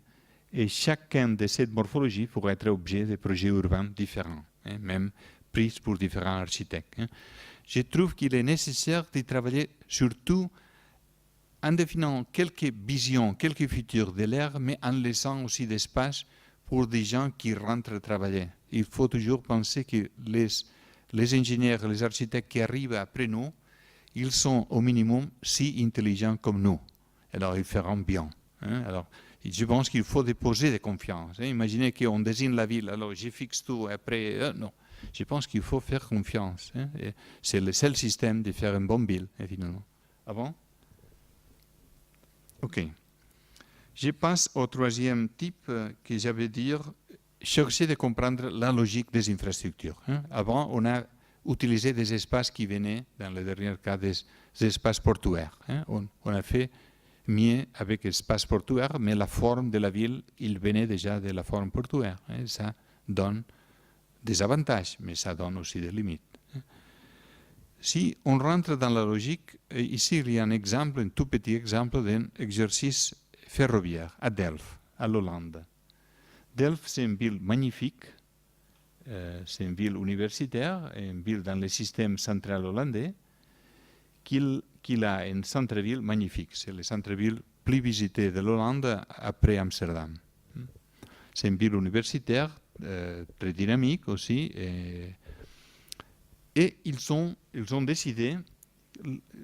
[SPEAKER 2] Et chacun de ces morphologies pourrait être objet de projets urbains différents, même pris pour différents architectes. Je trouve qu'il est nécessaire de travailler surtout en définissant quelques visions, quelques futurs de l'air, mais en laissant aussi d'espace pour des gens qui rentrent travailler. Il faut toujours penser que les ingénieurs, les architectes qui arrivent après nous, ils sont au minimum si intelligents comme nous. Alors, ils feront bien. Alors, je pense qu'il faut déposer de confiance. Imaginez qu'on désigne la ville, alors je fixe tout, après, non. Je pense qu'il faut faire confiance. C'est le seul système de faire une bonne ville, finalement. Ah bon? OK. Je passe au troisième type que j'avais dire, chercher de comprendre la logique des infrastructures. Avant, on a utilisé des espaces qui venaient, dans le dernier cas, des espaces portuaires. On a fait mieux avec l'espace portuaire, mais la forme de la ville, il venait déjà de la forme portuaire. Ça donne des avantages, mais ça donne aussi des limites. Si on rentre dans la logique, ici il y a un exemple, un tout petit exemple d'un exercice ferroviaire à Delft, à l'Hollande. Delft, c'est une ville magnifique, c'est une ville universitaire, une ville dans le système central hollandais, qu'il a un centre-ville magnifique. C'est le centre-ville plus visité de l'Hollande après Amsterdam. C'est une ville universitaire, très dynamique aussi. Et ils ont décidé,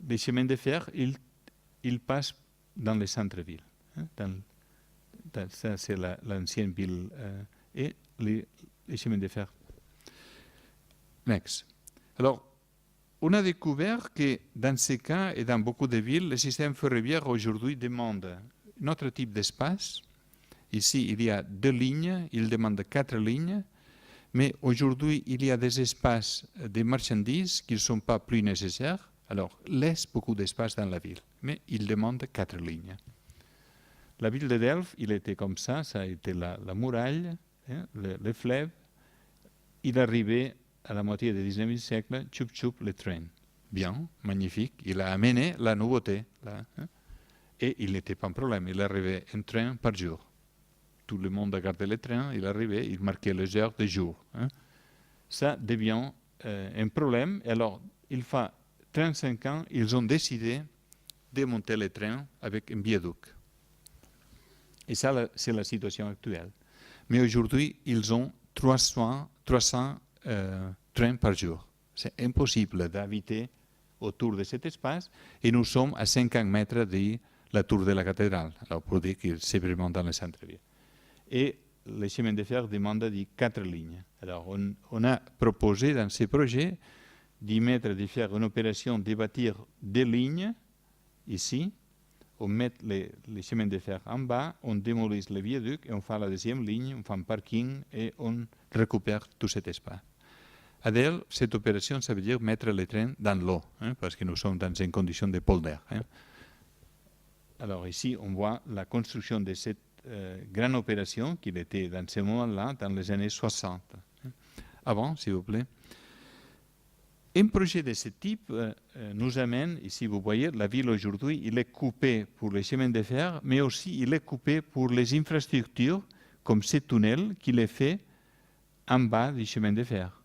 [SPEAKER 2] les chemins de fer, ils passent dans le centre-ville. Ça, c'est l'ancienne ville et les chemins de fer. Next. Alors, on a découvert que dans ces cas et dans beaucoup de villes, le système ferroviaire aujourd'hui demande un autre type d'espace. Ici, il y a 2 lignes, il demande 4 lignes, mais aujourd'hui, il y a des espaces de marchandises qui ne sont pas plus nécessaires, alors laisse beaucoup d'espace dans la ville, mais il demande 4 lignes. La ville de Delft, il était comme ça a été la muraille, le fleuve, il arrivait à la moitié du 19e siècle, tchoup, le train. Bien, magnifique, il a amené la nouveauté, là, et il n'était pas un problème, il arrivait un train par jour. Tout le monde regardait le train, il arrivait, il marquait les heures de jour. Ça devient un problème, et alors, il fait 35 ans, ils ont décidé de monter le train avec un viaduc. Et ça, c'est la situation actuelle. Mais aujourd'hui, ils ont 300 trains par jour. C'est impossible d'habiter autour de cet espace et nous sommes à 50 mètres de la tour de la cathédrale. Alors, pour dire que c'est vraiment dans le centre-ville. Et le chemin de fer demande 4 lignes. Alors, on a proposé dans ces projets de faire une opération de bâtir 2 lignes ici. On met les chemins de fer en bas, on démolit le viaduc et on fait la 2e ligne, on fait un parking et on récupère tout cet espace. À Delft, cette opération, ça veut dire mettre les trains dans l'eau, parce que nous sommes dans une condition de polder. Alors ici, on voit la construction de cette grande opération qui était dans ce moment-là, dans les années 60. Avant, s'il vous plaît. Un projet de ce type nous amène, ici vous voyez, la ville aujourd'hui, il est coupé pour les chemins de fer, mais aussi il est coupé pour les infrastructures, comme ce tunnel qu'il est fait en bas du chemin de fer.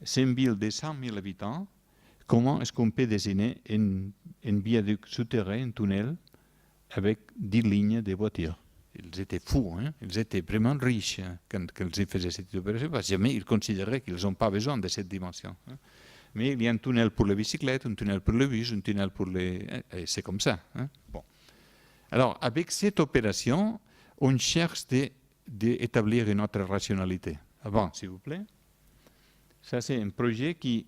[SPEAKER 2] C'est une ville de 100 000 habitants. Comment est-ce qu'on peut dessiner un viaduc souterrain, un tunnel, avec 10 lignes de voitures? Ils étaient fous, ils étaient vraiment riches quand ils faisaient cette opération, parce que jamais ils considéraient qu'ils n'ont pas besoin de cette dimension. Mais il y a un tunnel pour les bicyclettes, un tunnel pour le bus, un tunnel pour les... Et c'est comme ça. Bon. Alors, avec cette opération, on cherche d'établir une autre rationalité. Avant, s'il vous plaît. Ça, c'est un projet qui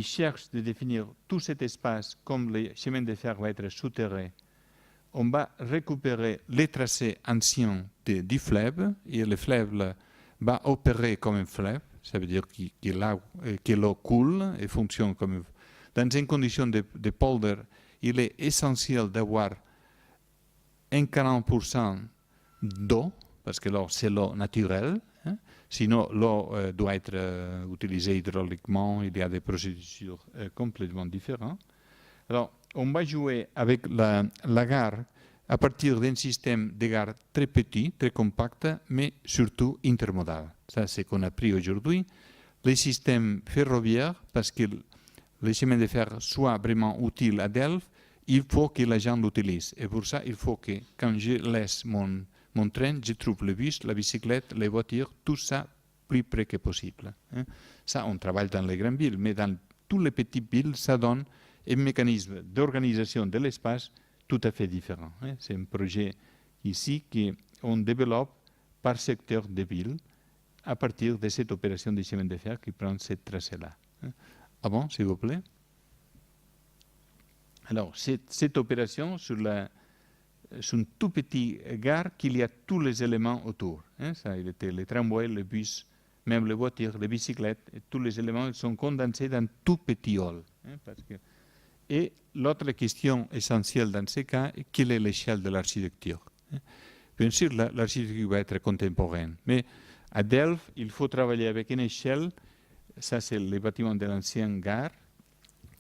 [SPEAKER 2] cherche de définir tout cet espace comme le chemin de fer va être souterrain. On va récupérer les tracés anciens du fleuve, et le fleuve va opérer comme un fleuve. Ça veut dire que l'eau coule et fonctionne comme... Dans une condition de polder, il est essentiel d'avoir un 40% d'eau, parce que c'est l'eau naturelle. Sinon, l'eau doit être utilisée hydrauliquement. Il y a des procédures complètement différentes. Alors, on va jouer avec la gare à partir d'un système de gare très petit, très compact, mais surtout intermodal. Ça, c'est ce qu'on a pris aujourd'hui. Les systèmes ferroviaires, parce que le chemin de fer soit vraiment utile à Delft, il faut que les gens l'utilisent. Et pour ça, il faut que quand je laisse mon train, je trouve le bus, la bicyclette, les voitures, tout ça plus près que possible. Ça, on travaille dans les grandes villes, mais dans toutes les petites villes, ça donne un mécanisme d'organisation de l'espace tout à fait différent. C'est un projet ici qu'on développe par secteur de ville à partir de cette opération de chemin de fer qui prend cette tracé-là. Avant, s'il vous plaît. Alors, cette opération sur une toute petite gare qu'il y a tous les éléments autour. Ça, il était les tramways, les bus, même les voitures, les bicyclettes, et tous les éléments sont condensés dans tout petit hall. Et l'autre question essentielle dans ce cas, quelle est l'échelle de l'architecture? Bien sûr, l'architecture va être contemporaine, mais à Delft, il faut travailler avec une échelle. Ça, c'est le bâtiment de l'ancienne gare,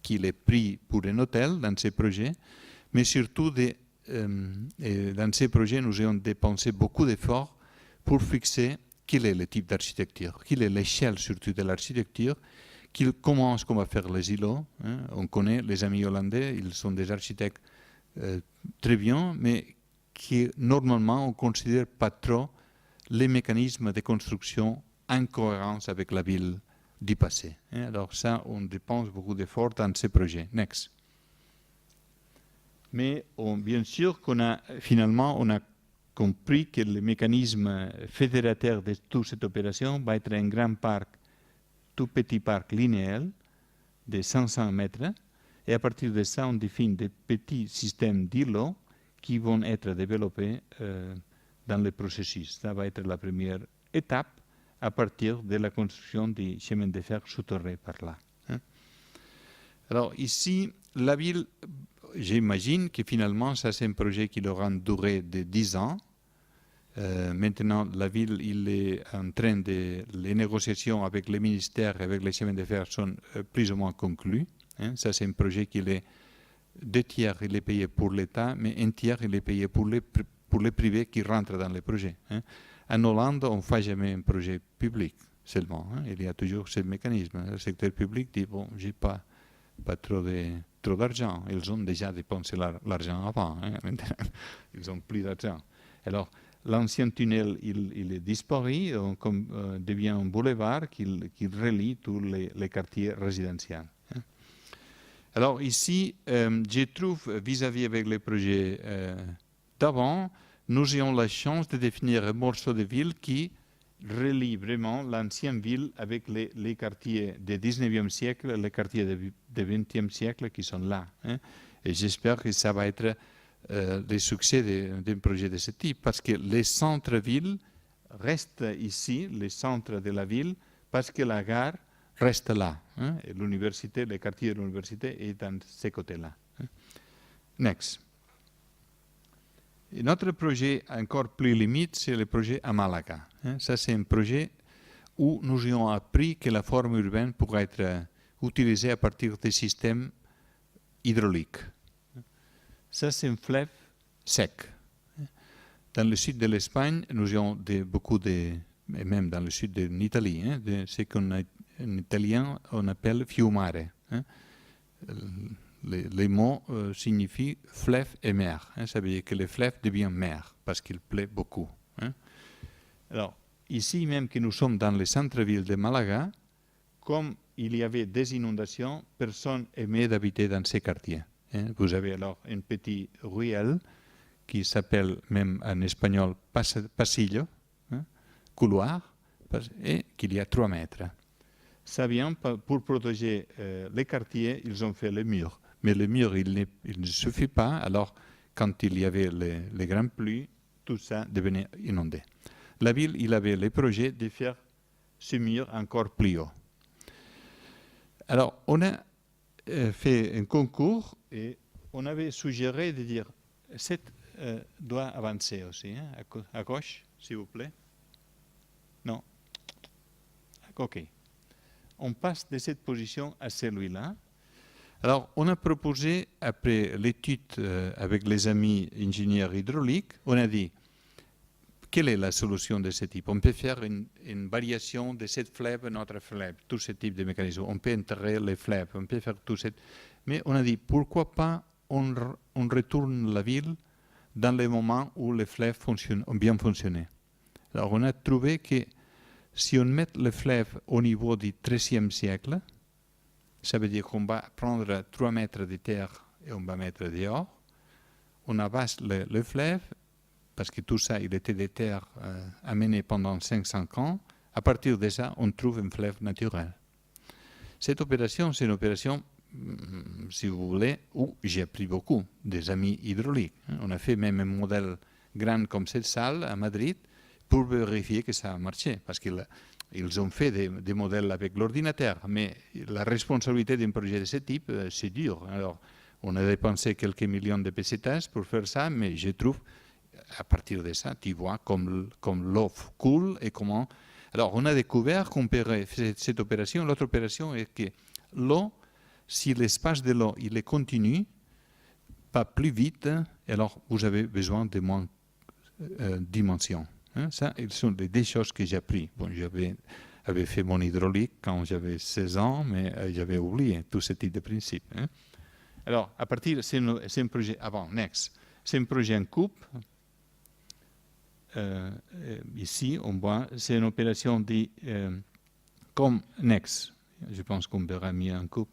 [SPEAKER 2] qu'il est pris pour un hôtel dans ces projets, mais surtout, dans ces projets, nous avons dépensé beaucoup d'efforts pour fixer quel est le type d'architecture, quelle est l'échelle surtout de l'architecture, comment est-ce qu'on va faire les îlots. On connaît les amis hollandais, ils sont des architectes très bien, mais qui normalement on ne considère pas trop les mécanismes de construction en cohérence avec la ville du passé. Alors ça, on dépense beaucoup d'efforts dans ces projets. Next. Mais bien sûr finalement, on a compris que le mécanisme fédérateur de toute cette opération va être un grand parc, tout petit parc linéaire de 500 mètres. Et à partir de ça, on définit des petits systèmes d'îlots qui vont être développés dans le processus. Ça va être la première étape à partir de la construction du chemin de fer souterrain par là. Alors ici, la ville, j'imagine que finalement, ça c'est un projet qui aura une durée de 10 ans. Maintenant, la ville, il est en train de... Les négociations avec les ministères et avec les chemins de fer sont plus ou moins conclues. Ça c'est un projet qui est 2 tiers, il est payé pour l'État, mais 1 tiers, il est payé pour les privés qui rentrent dans le projet. En Hollande, on ne fait jamais un projet public seulement. Il y a toujours ce mécanisme. Le secteur public dit, bon, j'ai pas trop d'argent. Ils ont déjà dépensé l'argent avant. Ils ont plus d'argent. Alors, l'ancien tunnel, il est disparu, devient un boulevard qui relie tous les quartiers résidentiels. Alors ici, je trouve, vis-à-vis avec les projets d'avant, nous avons la chance de définir un morceau de ville qui relie vraiment l'ancienne ville avec les quartiers du 19e siècle, les quartiers du 20e siècle qui sont là. Et j'espère que ça va être le succès d'un projet de ce type, parce que les centres-villes restent ici, les centres de la ville, parce que la gare reste là. Et l'université, le quartier de l'université est dans ces côtés-là. Next. Et notre projet encore plus limite, c'est le projet à Malaga. Ça, c'est un projet où nous avons appris que la forme urbaine pourrait être utilisée à partir des systèmes hydrauliques. Ça, c'est un fleuve sec. Dans le sud de l'Espagne, nous avons beaucoup et même dans le sud de l'Italie, ce qu'en italien on appelle fiumare. Les mots signifient fleuve et mer. Ça veut dire que le fleuve devient mer parce qu'il pleut beaucoup. Alors, ici même que nous sommes dans le centre-ville de Malaga, comme il y avait des inondations, personne n'aimait d'habiter dans ces quartiers. Vous avez alors une petite ruelle qui s'appelle même en espagnol pasillo, couloir, et qu'il y a 3 mètres. Ça vient pour protéger les quartiers, ils ont fait le mur. Mais le mur, il ne suffit pas. Alors, quand il y avait les grandes pluies, tout ça devenait inondé. La ville, il avait le projet de faire ce mur encore plus haut. Alors, on a fait un concours et on avait suggéré de dire, cette doit avancer aussi, à gauche, s'il vous plaît. Non. OK. On passe de cette position à celui-là. Alors, on a proposé, après l'étude avec les amis ingénieurs hydrauliques, on a dit, quelle est la solution de ce type? On peut faire une variation de cette fleuve à notre fleuve, tout ce type de mécanisme. On peut enterrer les fleuves, on peut faire tout ça. Mais on a dit, pourquoi pas on retourne la ville dans les moments où les fleuves ont bien fonctionné. Alors, on a trouvé que si on met le fleuve au niveau du XIIIe siècle, ça veut dire qu'on va prendre 3 mètres de terre et on va mettre dehors. On abaisse le fleuve, parce que tout ça, il était des terres amenées pendant 500 ans. À partir de ça, on trouve un fleuve naturel. Cette opération, c'est une opération, si vous voulez, où j'ai appris beaucoup des amis hydrauliques. On a fait même un modèle grand comme cette salle à Madrid pour vérifier que ça a marché, parce qu'ils ont fait des modèles avec l'ordinateur, mais la responsabilité d'un projet de ce type, c'est dur. Alors, on a dépensé quelques millions de pesetas pour faire ça, mais je trouve, à partir de ça, tu vois comme l'eau coule et comment... Alors, on a découvert qu'on peut faire cette opération. L'autre opération est que l'eau, si l'espace de l'eau, il est continu, pas plus vite, alors vous avez besoin de moins dimensions. Ça, ce sont les 2 choses que j'ai apprises. Bon, j'avais fait mon hydraulique quand j'avais 16 ans, mais j'avais oublié tout ce type de principe. Alors, à partir, c'est un projet, next. C'est un projet en coupe. Ici, on voit, c'est une opération comme next. Je pense qu'on verra mieux en coupe.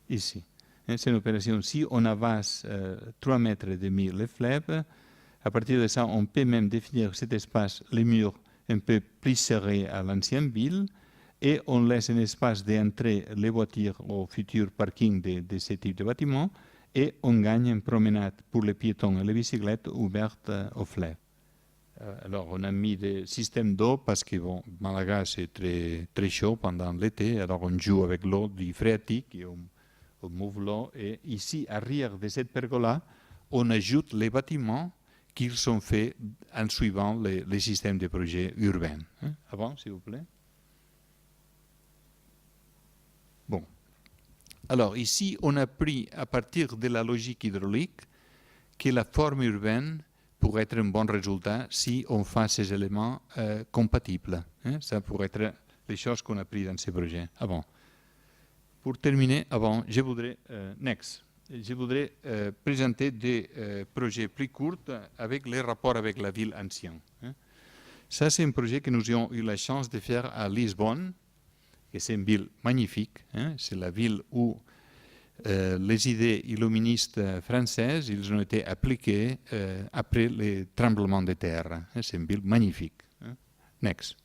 [SPEAKER 2] Ici. C'est une opération, si on avance 3 mètres et demi les flèches, à partir de ça, on peut même définir cet espace, les murs, un peu plus serrés à l'ancienne ville, et on laisse un espace d'entrée les voitures au futur parking de ce type de bâtiment, et on gagne une promenade pour les piétons et les bicyclettes ouverte aux flèches. Alors, on a mis des systèmes d'eau parce que bon, Malaga, c'est très, très chaud pendant l'été. Alors, on joue avec l'eau du phréatique et on move l'eau. Et ici, arrière de cette pergola, on ajoute les bâtiments qui sont faits en suivant les systèmes de projets urbains. Avant, s'il vous plaît. Bon. Alors, ici, on a pris, à partir de la logique hydraulique, que la forme urbaine pour être un bon résultat si on fait ces éléments compatibles. Ça pourrait être les choses qu'on a prises dans ces projets. Pour terminer, je voudrais, présenter des projets plus courts avec les rapports avec la ville ancienne. Ça, c'est un projet que nous avons eu la chance de faire à Lisbonne, et c'est une ville magnifique. C'est la ville où les idées illuministes françaises, ils ont été appliquées après les tremblements de terre. C'est une ville magnifique. Next.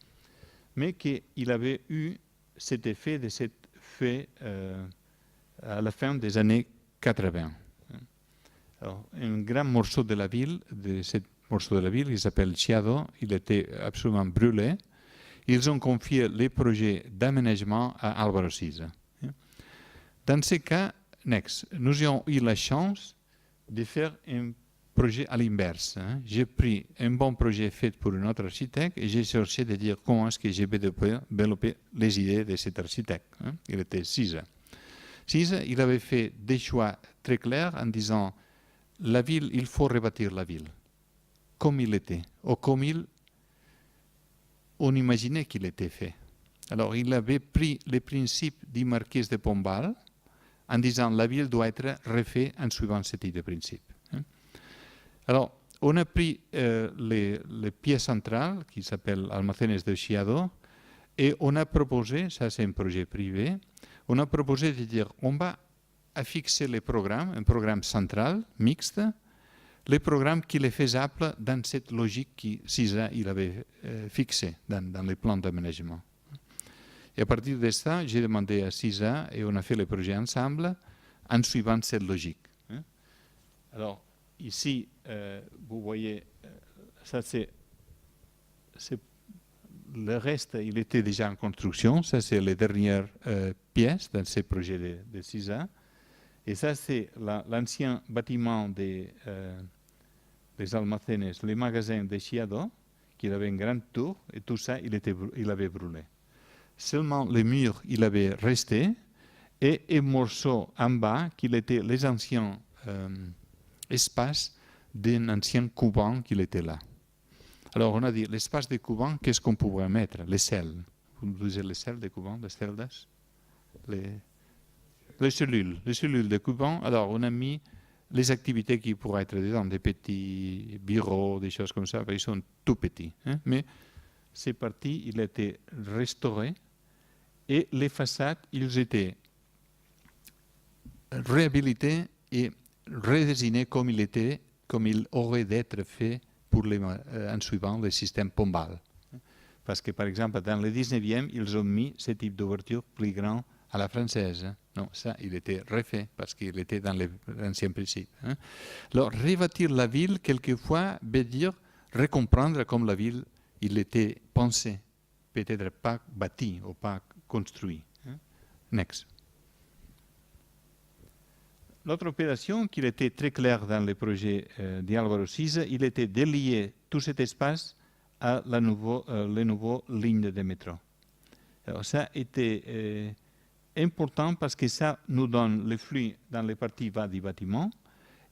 [SPEAKER 2] Mais qu'il avait eu cet effet de cette fait à la fin des années 80. Alors, un grand morceau de la ville, il s'appelle Chiado, il était absolument brûlé. Ils ont confié les projets d'aménagement à Álvaro Siza. Dans ce cas, nous avons eu la chance de faire un projet à l'inverse. J'ai pris un bon projet fait pour un autre architecte et j'ai cherché de dire comment est-ce que j'ai développé les idées de cet architecte. Il était Siza. Siza, il avait fait des choix très clairs en disant la ville, il faut rebâtir la ville comme il était, ou comme on imaginait qu'il était fait. Alors, il avait pris les principes du marquis de Pombal en disant la ville doit être refaite en suivant ce type de principe. Alors, on a pris les pièces centrales qui s'appellent Almacenes de Chiado et on a proposé, ça c'est un projet privé, on a proposé de dire on va fixer les programmes, un programme central, mixte, les programmes qui est faisable dans cette logique que Siza il avait fixée dans les plans d'aménagement. Et à partir de ça, j'ai demandé à Siza et on a fait le projet ensemble en suivant cette logique. Alors, ici, vous voyez, ça c'est le reste, il était déjà en construction. Ça, c'est les dernières pièces dans ce projet de Siza. Et ça, c'est l'ancien bâtiment des almacenes, les magasins de Chiado, qui avait une grande tour, et tout ça, il avait brûlé. Seulement le mur, il avait resté, et un morceau en bas, qui était les anciens espaces d'un ancien couvent qui était là. Alors, on a dit, l'espace des couvents, qu'est-ce qu'on pouvait mettre? Les selles. Vous utilisez les selles des couvents, les celdas? Les cellules des couvents. Alors, on a mis les activités qui pourraient être dedans, des petits bureaux, des choses comme ça, ils sont tout petits. Mais ces parties, il a été restauré et les façades, ils étaient réhabilités et redessinées comme il aurait d'être fait en suivant le système Pombal. Parce que, par exemple, dans le 19e, ils ont mis ce type d'ouverture plus grand à la française. Non, ça, il était refait parce qu'il était dans l'ancien principe. Alors, rebâtir la ville, quelquefois, veut dire recomprendre comme la ville, il était pensé, peut-être pas bâti ou pas construit. Next. L'autre opération, qui était très claire dans le projet d'Álvaro Siza, il était de lier tout cet espace à les nouvelles lignes de métro. Alors, ça était important parce que ça nous donne le flux dans les parties bas du bâtiment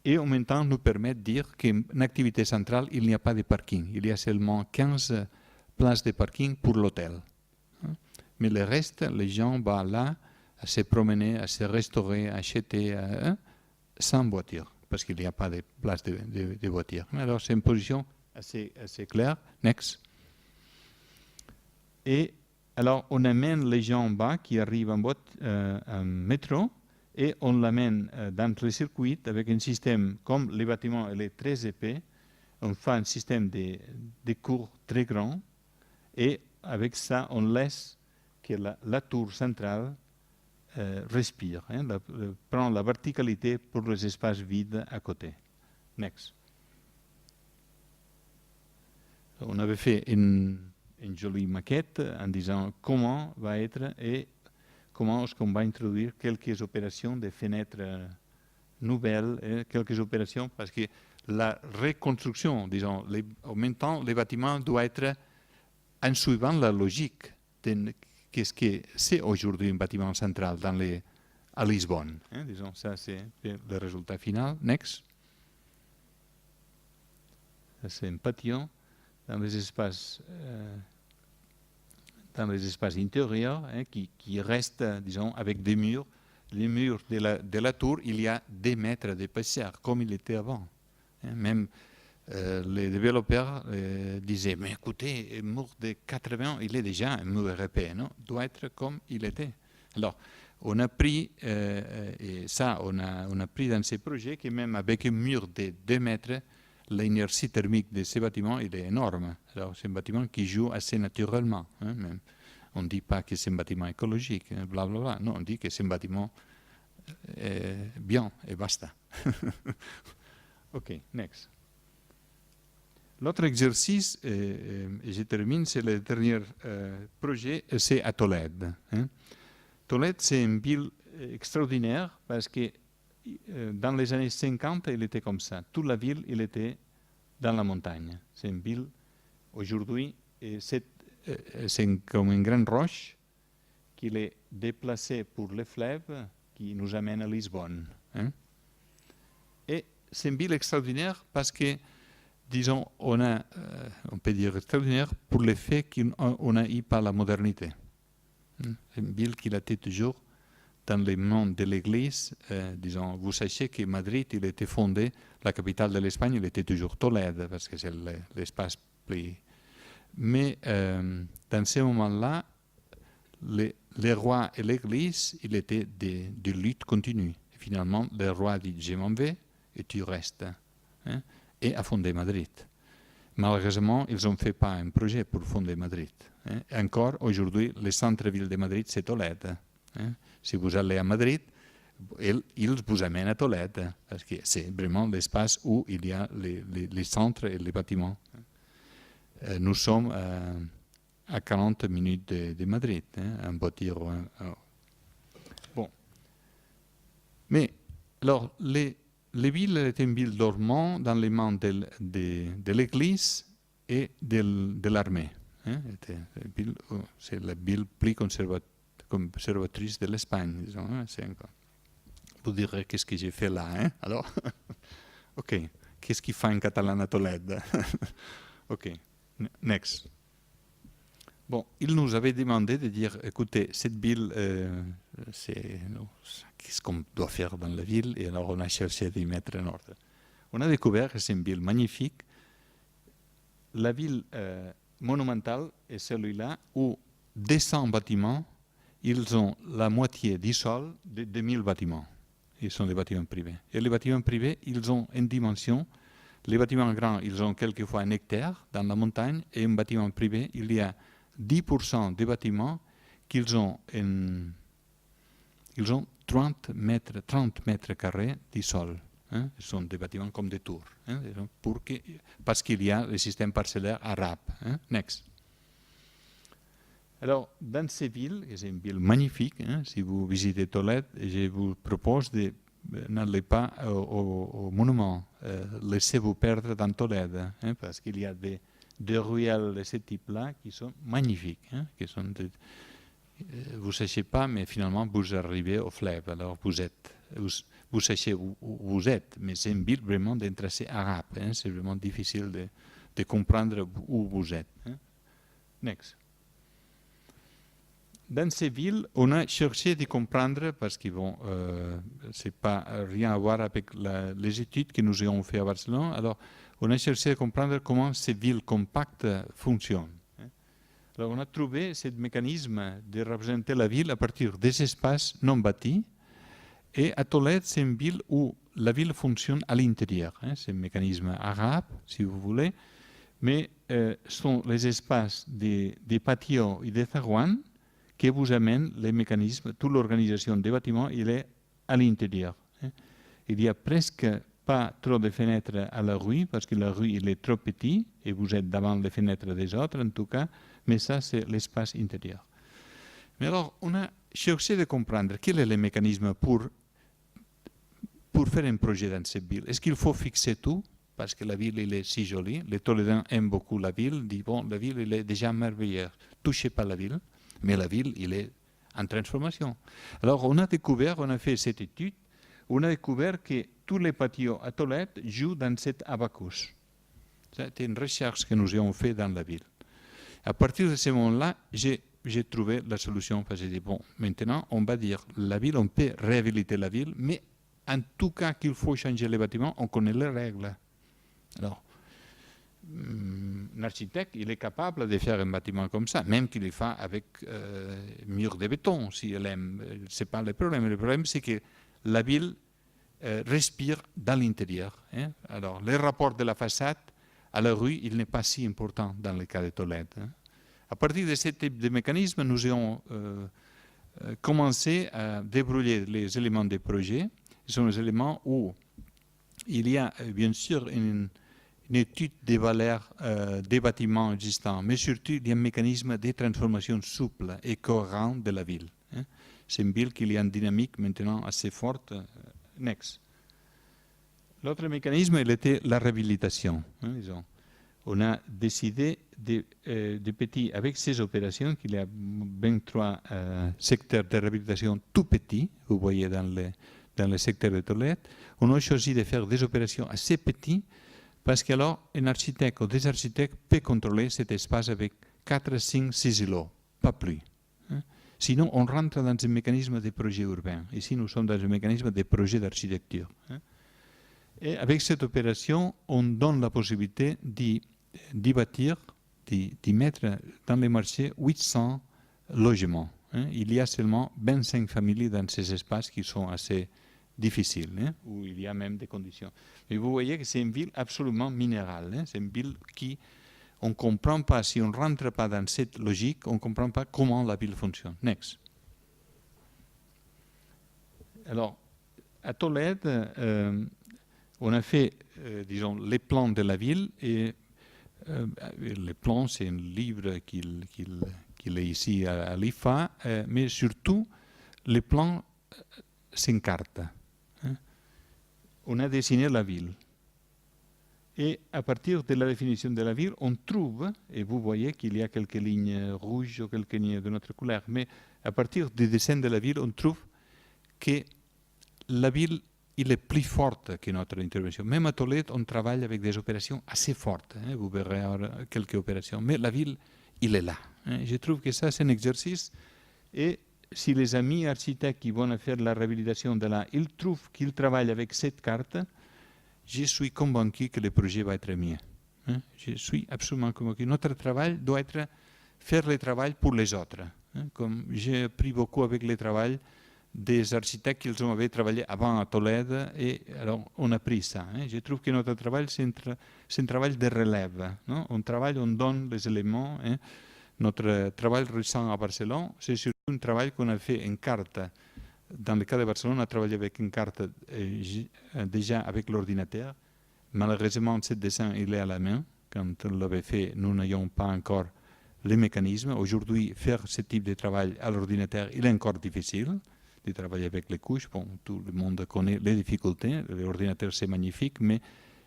[SPEAKER 2] et en même temps nous permet de dire qu'une activité centrale, il n'y a pas de parking. Il y a seulement 15 places de parking pour l'hôtel. Mais le reste, les gens vont là à se promener, à se restaurer, à acheter sans voiture, parce qu'il n'y a pas de place de voiture. Alors c'est une position assez claire. Next. Et alors on amène les gens en bas qui arrivent en métro et on l'amène dans le circuit avec un système, comme le bâtiment est très épais, on fait un système de cours très grand et avec ça, on laisse que la tour centrale respire, prend la verticalité pour les espaces vides à côté. Next. On avait fait une jolie maquette en disant comment va être et comment est-ce qu'on va introduire quelques opérations de fenêtres nouvelles, quelques opérations, parce que la reconstruction, disons, en même temps, les bâtiments doivent être en suivant la logique de qu'est-ce que c'est aujourd'hui un bâtiment central à Lisbonne. Disons, ça c'est le résultat final. Next. Ça c'est un pavillon dans les espaces intérieurs qui restent, disons, avec des murs. Les murs de la tour, il y a des mètres d'épaisseur, comme il était avant. Même les développeurs disaient, mais écoutez, un mur de 80, il est déjà un mur européen, non? Doit être comme il était. Alors, on a pris, et ça, on a pris dans ces projets que même avec un mur de 2 mètres, l'inertie thermique de ces bâtiments il est énorme. Alors, c'est un bâtiment qui joue assez naturellement. Même. On ne dit pas que c'est un bâtiment écologique, blablabla. Non, on dit que c'est un bâtiment bien et basta. OK, next. L'autre exercice, et je termine, c'est le dernier projet, c'est à Tolède. Tolède, c'est une ville extraordinaire parce que dans les années 50, il était comme ça. Toute la ville, il était dans la montagne. C'est une ville, aujourd'hui, c'est comme une grande roche qui est déplacée pour le fleuve qui nous amène à Lisbonne. Et c'est une ville extraordinaire parce que, disons, on peut dire extraordinaire pour le fait qu'on a eu par la modernité. C'est une ville qui a été toujours dans le monde de l'Église. Disons, vous sachez que Madrid, il était fondé, la capitale de l'Espagne, il était toujours Tolède, parce que c'est l'espace plus... Mais dans ce moment-là, les rois et l'Église, il était de lutte continue. Et finalement, le roi dit, je m'en vais et tu restes. Et a fondé Madrid. Malheureusement, ils n'ont fait pas un projet pour fonder Madrid. Encore, aujourd'hui, le centre-ville de Madrid, c'est Tolède. Si vous allez à Madrid, ils vous amènent à Tolède, parce que c'est vraiment l'espace où il y a les centres et les bâtiments. Nous sommes à 40 minutes de Madrid, en voiture. Bon. Mais, alors, les villes étaient une ville dormante dans les mains de l'Église et de l'armée. C'est la ville plus conservatrice de l'Espagne, disons. Vous direz qu'est-ce que j'ai fait là. Alors, OK. Qu'est-ce qu'il fait en catalan à Tolède? OK. Next. Bon, il nous avait demandé de dire, écoutez, cette ville, qu'est-ce qu'on doit faire dans la ville? Et alors on a cherché d'y mettre en ordre. On a découvert que c'est une ville magnifique. La ville monumentale est celui-là où 200 bâtiments, ils ont la moitié du sol de 2000 bâtiments. Ils sont des bâtiments privés. Et les bâtiments privés, ils ont une dimension. Les bâtiments grands, ils ont quelquefois 1 hectare dans la montagne. Et un bâtiment privé, il y a 10% des bâtiments qu'ils ont 30 mètres carrés du sol. Ce sont des bâtiments comme des tours. Parce qu'il y a le système parcellaire arabe. Next. Alors, dans ces villes, et c'est une ville magnifique, si vous visitez Tolède, je vous propose de n'allez pas au monument, laissez-vous perdre dans Tolède, parce qu'il y a des ruelles de ce type-là qui sont magnifiques, qui sont vous ne sachez pas, mais finalement vous arrivez au fleuve, alors vous sachez où vous êtes, mais c'est une ville vraiment d'un tracé arabe, c'est vraiment difficile de comprendre où vous êtes. Next. Dans ces villes, on a cherché de comprendre, parce que bon, c'est pas rien à voir avec les études que nous avons fait à Barcelone, alors on a cherché à comprendre comment ces villes compactes fonctionnent. Alors on a trouvé ce mécanisme de représenter la ville à partir des espaces non bâtis Et à Tolède, c'est une ville où la ville fonctionne à l'intérieur. C'est un mécanisme arabe, si vous voulez, mais sont les espaces des patios et des zarouans qui vous amènent les mécanismes, toute l'organisation des bâtiments, il est à l'intérieur. Il n'y a presque pas trop de fenêtres à la rue, parce que la rue il est trop petite, et vous êtes devant les fenêtres des autres en tout cas, mais ça c'est l'espace intérieur. Mais alors, on a cherché de comprendre quel est le mécanisme pour faire un projet dans cette ville. Est-ce qu'il faut fixer tout? Parce que la ville il est si jolie, les Tolédans aiment beaucoup la ville, disent bon, la ville il est déjà merveilleuse, touchez pas la ville, mais la ville il est en transformation. Alors on a découvert, on a fait cette étude, on a découvert que tous les patios à Tolède jouent dans cet abacus. C'était une recherche que nous avons fait dans la ville. À partir de ce moment-là, j'ai trouvé la solution, parce que j'ai dit, bon, maintenant on va dire, la ville, on peut réhabiliter la ville, mais en tout cas qu'il faut changer les bâtiments, on connaît les règles. Alors, un architecte, il est capable de faire un bâtiment comme ça, même qu'il le fasse avec mur de béton, si il aime. Ce n'est pas le problème. Le problème, c'est que la ville respire dans l'intérieur. Alors, le rapport de la façade à la rue, il n'est pas si important dans le cas de Tolède. À partir de ce type de mécanisme, nous avons commencé à débrouiller les éléments des projets. Ce sont les éléments où il y a bien sûr une étude des valeurs des bâtiments existants, mais surtout il y a un mécanisme de transformation souple et cohérent de la ville. C'est une ville qui a une dynamique maintenant assez forte. Next. L'autre mécanisme, il était la réhabilitation. Disons. On a décidé de petits, avec ces opérations, qu'il y a 23 secteurs de réhabilitation tout petits, vous voyez dans le secteur de Tolède, on a choisi de faire des opérations assez petites parce qu'alors un architecte ou des architectes peuvent contrôler cet espace avec 4, 5, 6 îlots, pas plus. Sinon, on rentre dans un mécanisme de projet urbain. Ici, nous sommes dans un mécanisme de projet d'architecture. Et avec cette opération, on donne la possibilité d'y bâtir, d'y mettre dans les marchés 800 logements. Il y a seulement 25 familles dans ces espaces qui sont assez difficiles, où il y a même des conditions. Mais vous voyez que c'est une ville absolument minérale. C'est une ville qui, on ne comprend pas, si on ne rentre pas dans cette logique, on ne comprend pas comment la ville fonctionne. Next. Alors, à Tolède, on a fait, disons, les plans de la ville et les plans, c'est un livre qu'il est ici à l'IFA, mais surtout, les plans, c'est une carte. On a dessiné la ville. Et à partir de la définition de la ville, on trouve, et vous voyez qu'il y a quelques lignes rouges ou quelques lignes de notre couleur, mais à partir du dessin de la ville, on trouve que la ville il est plus forte que notre intervention. Même à Tolède, on travaille avec des opérations assez fortes. Vous verrez quelques opérations. Mais la ville, il est là. Je trouve que ça, c'est un exercice. Et si les amis architectes qui vont faire la réhabilitation de là, ils trouvent qu'ils travaillent avec cette carte, je suis convaincu que le projet va être mieux. Je suis absolument convaincu. Notre travail doit être faire le travail pour les autres. Comme j'ai appris beaucoup avec le travail des architectes qu'ils avaient travaillé avant à Tolède, et alors on a pris ça. Je trouve que notre travail, c'est un travail de relève. On travaille, on donne les éléments. Notre travail récent à Barcelone, c'est surtout un travail qu'on a fait en carte. Dans le cas de Barcelone, on a travaillé avec une carte déjà avec l'ordinateur. Malheureusement, ce dessin, il est à la main. Quand on l'avait fait, nous n'avions pas encore les mécanismes. Aujourd'hui, faire ce type de travail à l'ordinateur, il est encore difficile. De travailler avec les couches, bon, tout le monde connaît les difficultés, l'ordinateur c'est magnifique, mais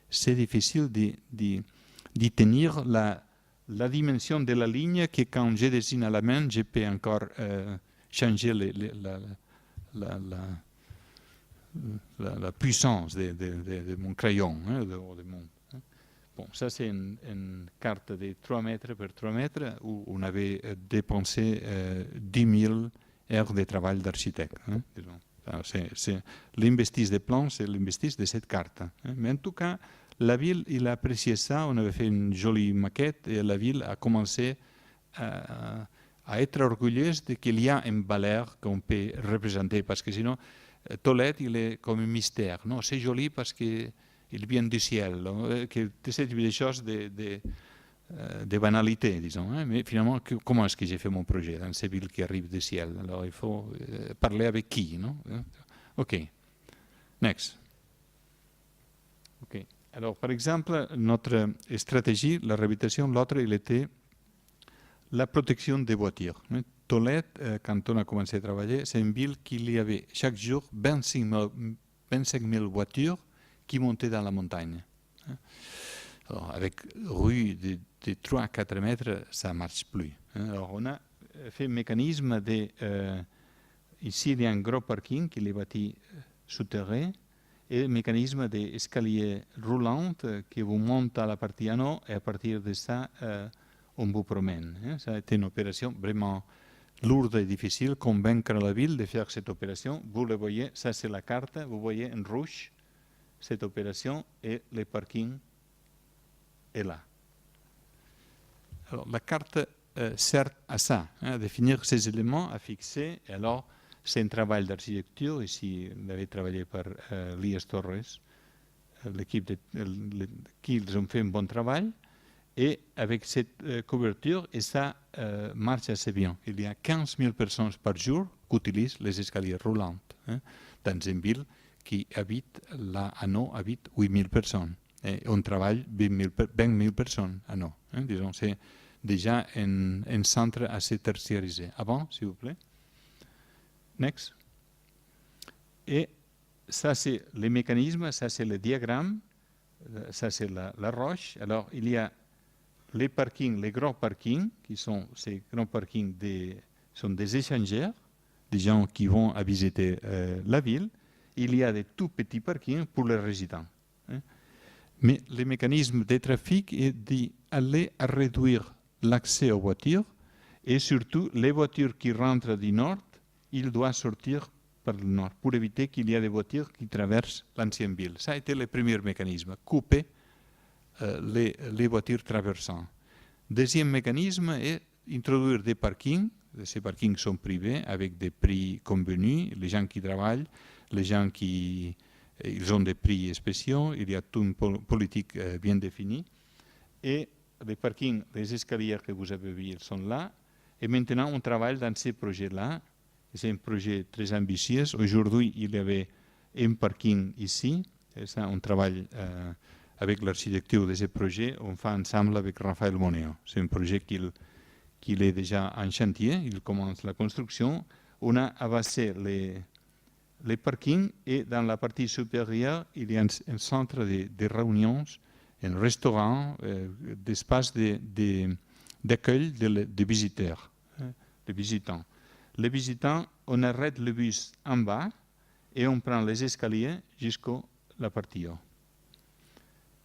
[SPEAKER 2] c'est difficile de tenir la dimension de la ligne que quand je dessine à la main, je peux encore changer la puissance de mon crayon. Bon, ça c'est une carte de 3 mètres par 3 mètres où on avait dépensé 10 000 heures de travail d'architecte. L'investisse des plans, c'est l'investisse de cette carte. Mais en tout cas, la ville, il a apprécié ça. On avait fait une jolie maquette et la ville a commencé à être orgueilleuse de qu'il y a une valeur qu'on peut représenter. Parce que sinon, Tolède, il est comme un mystère. Non, c'est joli parce qu'il vient du ciel. Que c'est des choses de banalité, disons. Hein, mais finalement, comment est-ce que j'ai fait mon projet dans ces villes qui arrivent du ciel? Alors, il faut parler avec qui, non? OK. Next. OK. Alors, par exemple, notre stratégie, la réhabilitation, l'autre, il était la protection des voitures. Tolède, quand on a commencé à travailler, c'est une ville qu'il y avait chaque jour 25 000 voitures qui montaient dans la montagne. Alors, avec rue de 3 à 4 mètres, ça ne marche plus. Alors, on a fait un mécanisme de... ici, il y a un gros parking qui est bâti souterrain et un mécanisme d'escalier roulant qui vous monte à la partie en haut et à partir de ça, on vous promène. Ça a été une opération vraiment lourde et difficile, convaincre la ville de faire cette opération. Vous le voyez, ça c'est la carte, vous voyez en rouge cette opération et le parking est là. Alors la carte sert à ça, à définir ces éléments, à fixer. Et alors c'est un travail d'architecture. Ici, vous avez travaillé par Lias Torres, l'équipe qui ils ont fait un bon travail. Et avec cette couverture, et ça marche assez bien. Il y a 15 000 personnes par jour qui utilisent les escaliers roulants. Dans une ville qui habite, là, à Hanau, habite 8 000 personnes. Et on travaille 20 000 personnes à Hanau. Disons, c'est déjà un centre assez tertiarisé. Avant, s'il vous plaît. Next. Et ça, c'est le mécanisme, ça, c'est le diagramme, ça, c'est la roche. Alors, il y a les parkings, les grands parkings, qui sont ces grands parkings sont des échangeurs, des gens qui vont à visiter la ville. Il y a des tout petits parkings pour les résidents. Mais le mécanisme de trafic est d'aller à réduire l'accès aux voitures et surtout les voitures qui rentrent du nord, ils doivent sortir par le nord pour éviter qu'il y ait des voitures qui traversent l'ancienne ville. Ça a été le premier mécanisme, couper les voitures traversant. Deuxième mécanisme est introduire des parkings. Ces parkings sont privés avec des prix convenus. Les gens qui travaillent, les gens qui ils ont des prix spéciaux. Il y a toute une politique bien définie. Et les parkings, les escaliers que vous avez vus, ils sont là. Et maintenant, on travaille dans ces projets-là. C'est un projet très ambitieux. Aujourd'hui, il y avait un parking ici. Et ça, on travaille avec l'architecture de ce projet, on fait ensemble avec Raphaël Moneo. C'est un projet qu'il est déjà en chantier, il commence la construction. On a avancé les parkings et dans la partie supérieure, il y a un centre de réunions, un restaurant, d'espace d'accueil des visiteurs, des visitants. Les visitants, on arrête le bus en bas et on prend les escaliers jusqu'à la partie haut.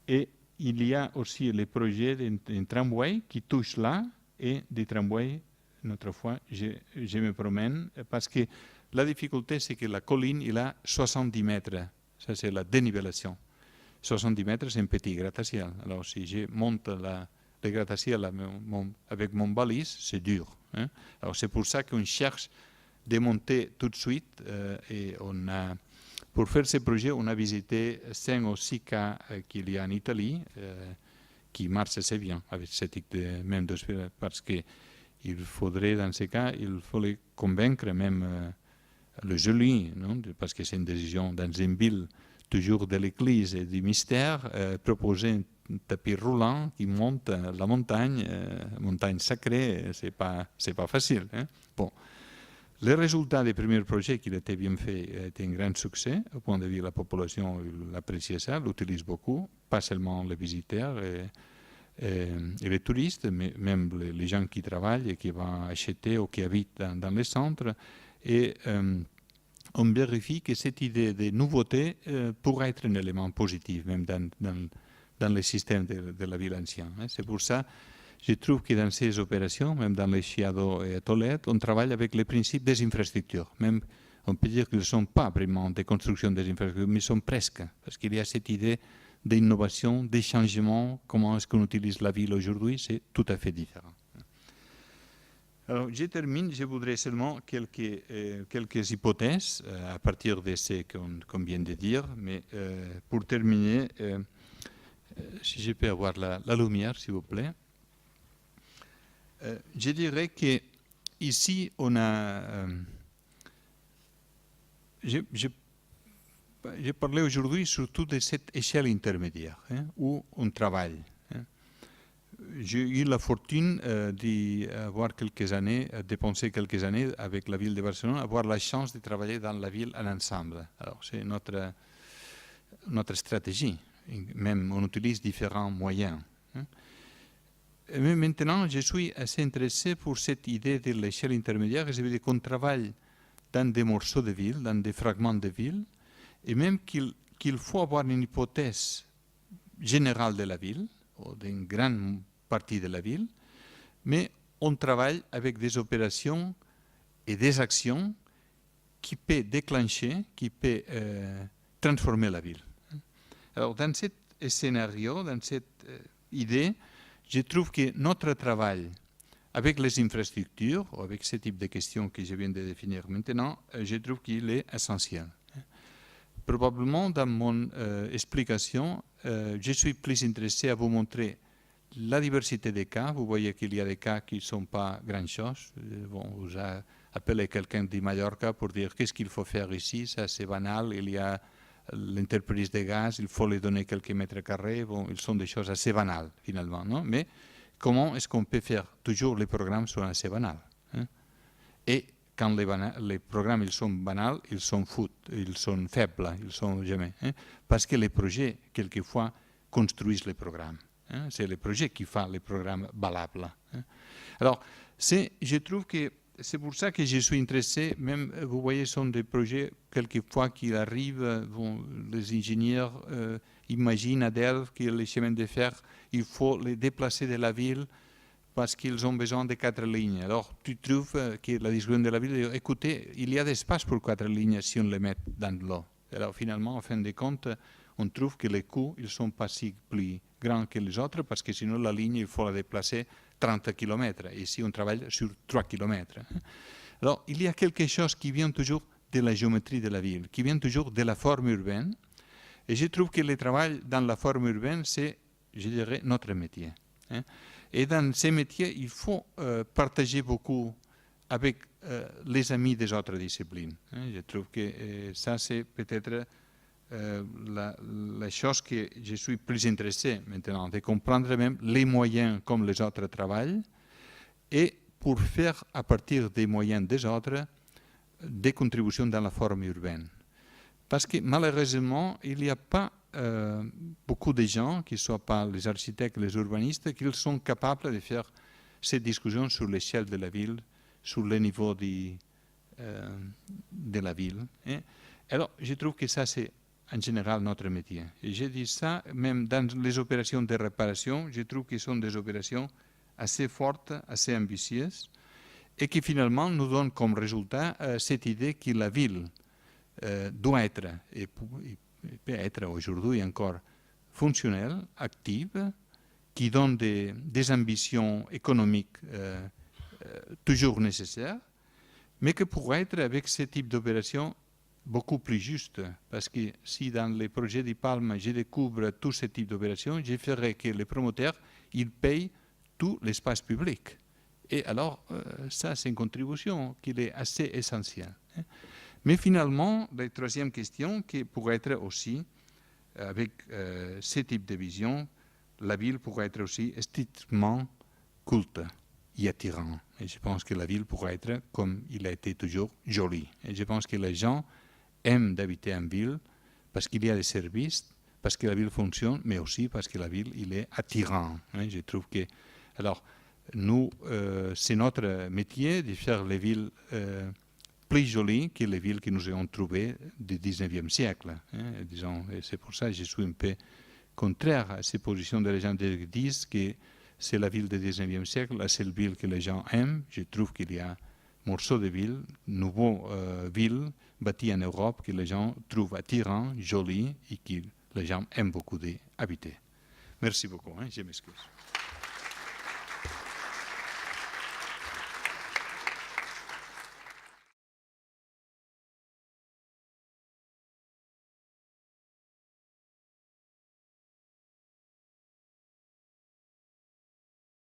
[SPEAKER 2] Et il y a aussi le projet d'un tramway qui touche là, et des tramways, une autre fois, je me promène, parce que la difficulté, c'est que la colline, il a 70 mètres. Ça, c'est la dénivellation. 70 mètres, c'est un petit gratte-ciel. Alors, si je monte le gratte-ciel avec mon balise, c'est dur. Alors, c'est pour ça qu'on cherche de monter tout de suite, et on a... Pour faire ce projet, on a visité 5 ou 6 cas qu'il y a en Italie qui marchent assez bien avec ce type de même d'hospital parce qu'il faudrait, dans ces cas, il faut les convaincre, même le joli, non? Parce que c'est une décision dans une ville, toujours de l'église et du mystère, proposer un tapis roulant qui monte la montagne sacrée, c'est pas facile. Bon. Le résultat des premiers projets qui étaient bien faits était un grand succès. Au point de vue de la population, l'apprécie ça, l'utilise beaucoup, pas seulement les visiteurs et les touristes, mais même les gens qui travaillent et qui vont acheter ou qui habitent dans les centres. Et on vérifie que cette idée de nouveauté pourrait être un élément positif, même dans le système de la ville ancienne. C'est pour ça je trouve que dans ces opérations, même dans les Chiado et à Tolède, on travaille avec les principes des infrastructures. Même, on peut dire qu'ils ne sont pas vraiment des constructions des infrastructures, mais sont presque, parce qu'il y a cette idée d'innovation, de changement, comment est-ce qu'on utilise la ville aujourd'hui, c'est tout à fait différent. Alors, je termine, je voudrais seulement quelques hypothèses à partir de ce qu'on vient de dire, mais pour terminer, si je peux avoir la lumière, s'il vous plaît. Je dirais que ici, on a... J'ai parlé aujourd'hui surtout de cette échelle intermédiaire où on travaille. J'ai eu la fortune d'avoir quelques années, dépenser quelques années avec la ville de Barcelone, avoir la chance de travailler dans la ville en ensemble. Alors c'est notre stratégie. Même on utilise différents moyens. Mais maintenant, je suis assez intéressé pour cette idée de l'échelle intermédiaire, c'est-à-dire qu'on travaille dans des morceaux de ville, dans des fragments de ville, et même qu'il faut avoir une hypothèse générale de la ville, ou d'une grande partie de la ville, mais on travaille avec des opérations et des actions qui peuvent déclencher, qui peuvent transformer la ville. Alors, dans ce scénario, dans cette idée, je trouve que notre travail avec les infrastructures, ou avec ce type de questions que je viens de définir maintenant, je trouve qu'il est essentiel. Probablement, dans mon explication, je suis plus intéressé à vous montrer la diversité des cas. Vous voyez qu'il y a des cas qui ne sont pas grand-chose. Bon, vous appelez quelqu'un de Mallorca pour dire qu'est-ce qu'il faut faire ici, ça c'est banal, il y a l'entreprise de gaz, il faut lui donner quelques mètres carrés, bon, ils sont des choses assez banales finalement, non? Mais comment est-ce qu'on peut faire toujours les programmes sont assez banals Et quand les programmes ils sont banals, ils sont ils sont faibles, ils sont jamais. Parce que les projets, quelquefois, construisent les programmes. C'est le projet qui fait les programmes valables. Alors, je trouve que c'est pour ça que je suis intéressé, même, vous voyez, ce sont des projets, quelquefois, qui arrivent, les ingénieurs imaginent à Delft que les chemins de fer, il faut les déplacer de la ville parce qu'ils ont besoin de 4 lignes. Alors, tu trouves que la discussion de la ville dit, écoutez, il y a d'espace pour 4 lignes si on les met dans l'eau. Alors, finalement, en fin de compte, on trouve que les coûts, ils ne sont pas si plus grands que les autres parce que sinon, la ligne, il faut la déplacer 30 km. Et ici, on travaille sur 3 km. Alors, il y a quelque chose qui vient toujours de la géométrie de la ville, qui vient toujours de la forme urbaine. Et je trouve que le travail dans la forme urbaine, c'est, je dirais, notre métier. Et dans ces métiers, il faut partager beaucoup avec les amis des autres disciplines. Je trouve que ça, c'est peut-être la chose que je suis plus intéressé maintenant, de comprendre même les moyens comme les autres travaillent et pour faire à partir des moyens des autres des contributions dans la forme urbaine. Parce que malheureusement, il n'y a pas beaucoup de gens, qui ne soient pas les architectes, les urbanistes, qui sont capables de faire cette discussion sur l'échelle de la ville, sur le niveau de la ville. Alors, je trouve que ça, c'est en général notre métier. Et je dis ça, même dans les opérations de réparation, je trouve que ce sont des opérations assez fortes, assez ambitieuses, et qui finalement nous donnent comme résultat cette idée que la ville doit être, et peut être aujourd'hui encore, fonctionnelle, active, qui donne des ambitions économiques toujours nécessaires, mais que pourrait être avec ce type d'opération beaucoup plus juste, parce que si dans les projets d'IPALM je découvre tout ce type d'opération, je ferai que les promoteurs ils payent tout l'espace public. Et alors, ça c'est une contribution qui est assez essentielle. Mais finalement, la troisième question, qui pourrait être aussi, avec ce type de vision, la ville pourrait être aussi strictement culte et attirant. Et je pense que la ville pourrait être, comme il a été toujours, jolie. Et je pense que les gens aiment d'habiter en ville parce qu'il y a des services, parce que la ville fonctionne, mais aussi parce que la ville, il est attirant. Je trouve que... Alors, nous, c'est notre métier de faire les villes plus jolies que les villes que nous avons trouvées du 19e siècle. Disons, et c'est pour ça que je suis un peu contraire à ces positions des gens qui disent que c'est la ville du 19e siècle, la seule ville que les gens aiment. Je trouve qu'il y a morceaux de villes, nouveaux villes bâties en Europe que les gens trouvent attirants, jolis et que les gens aiment beaucoup d'habiter. Merci beaucoup, je m'excuse.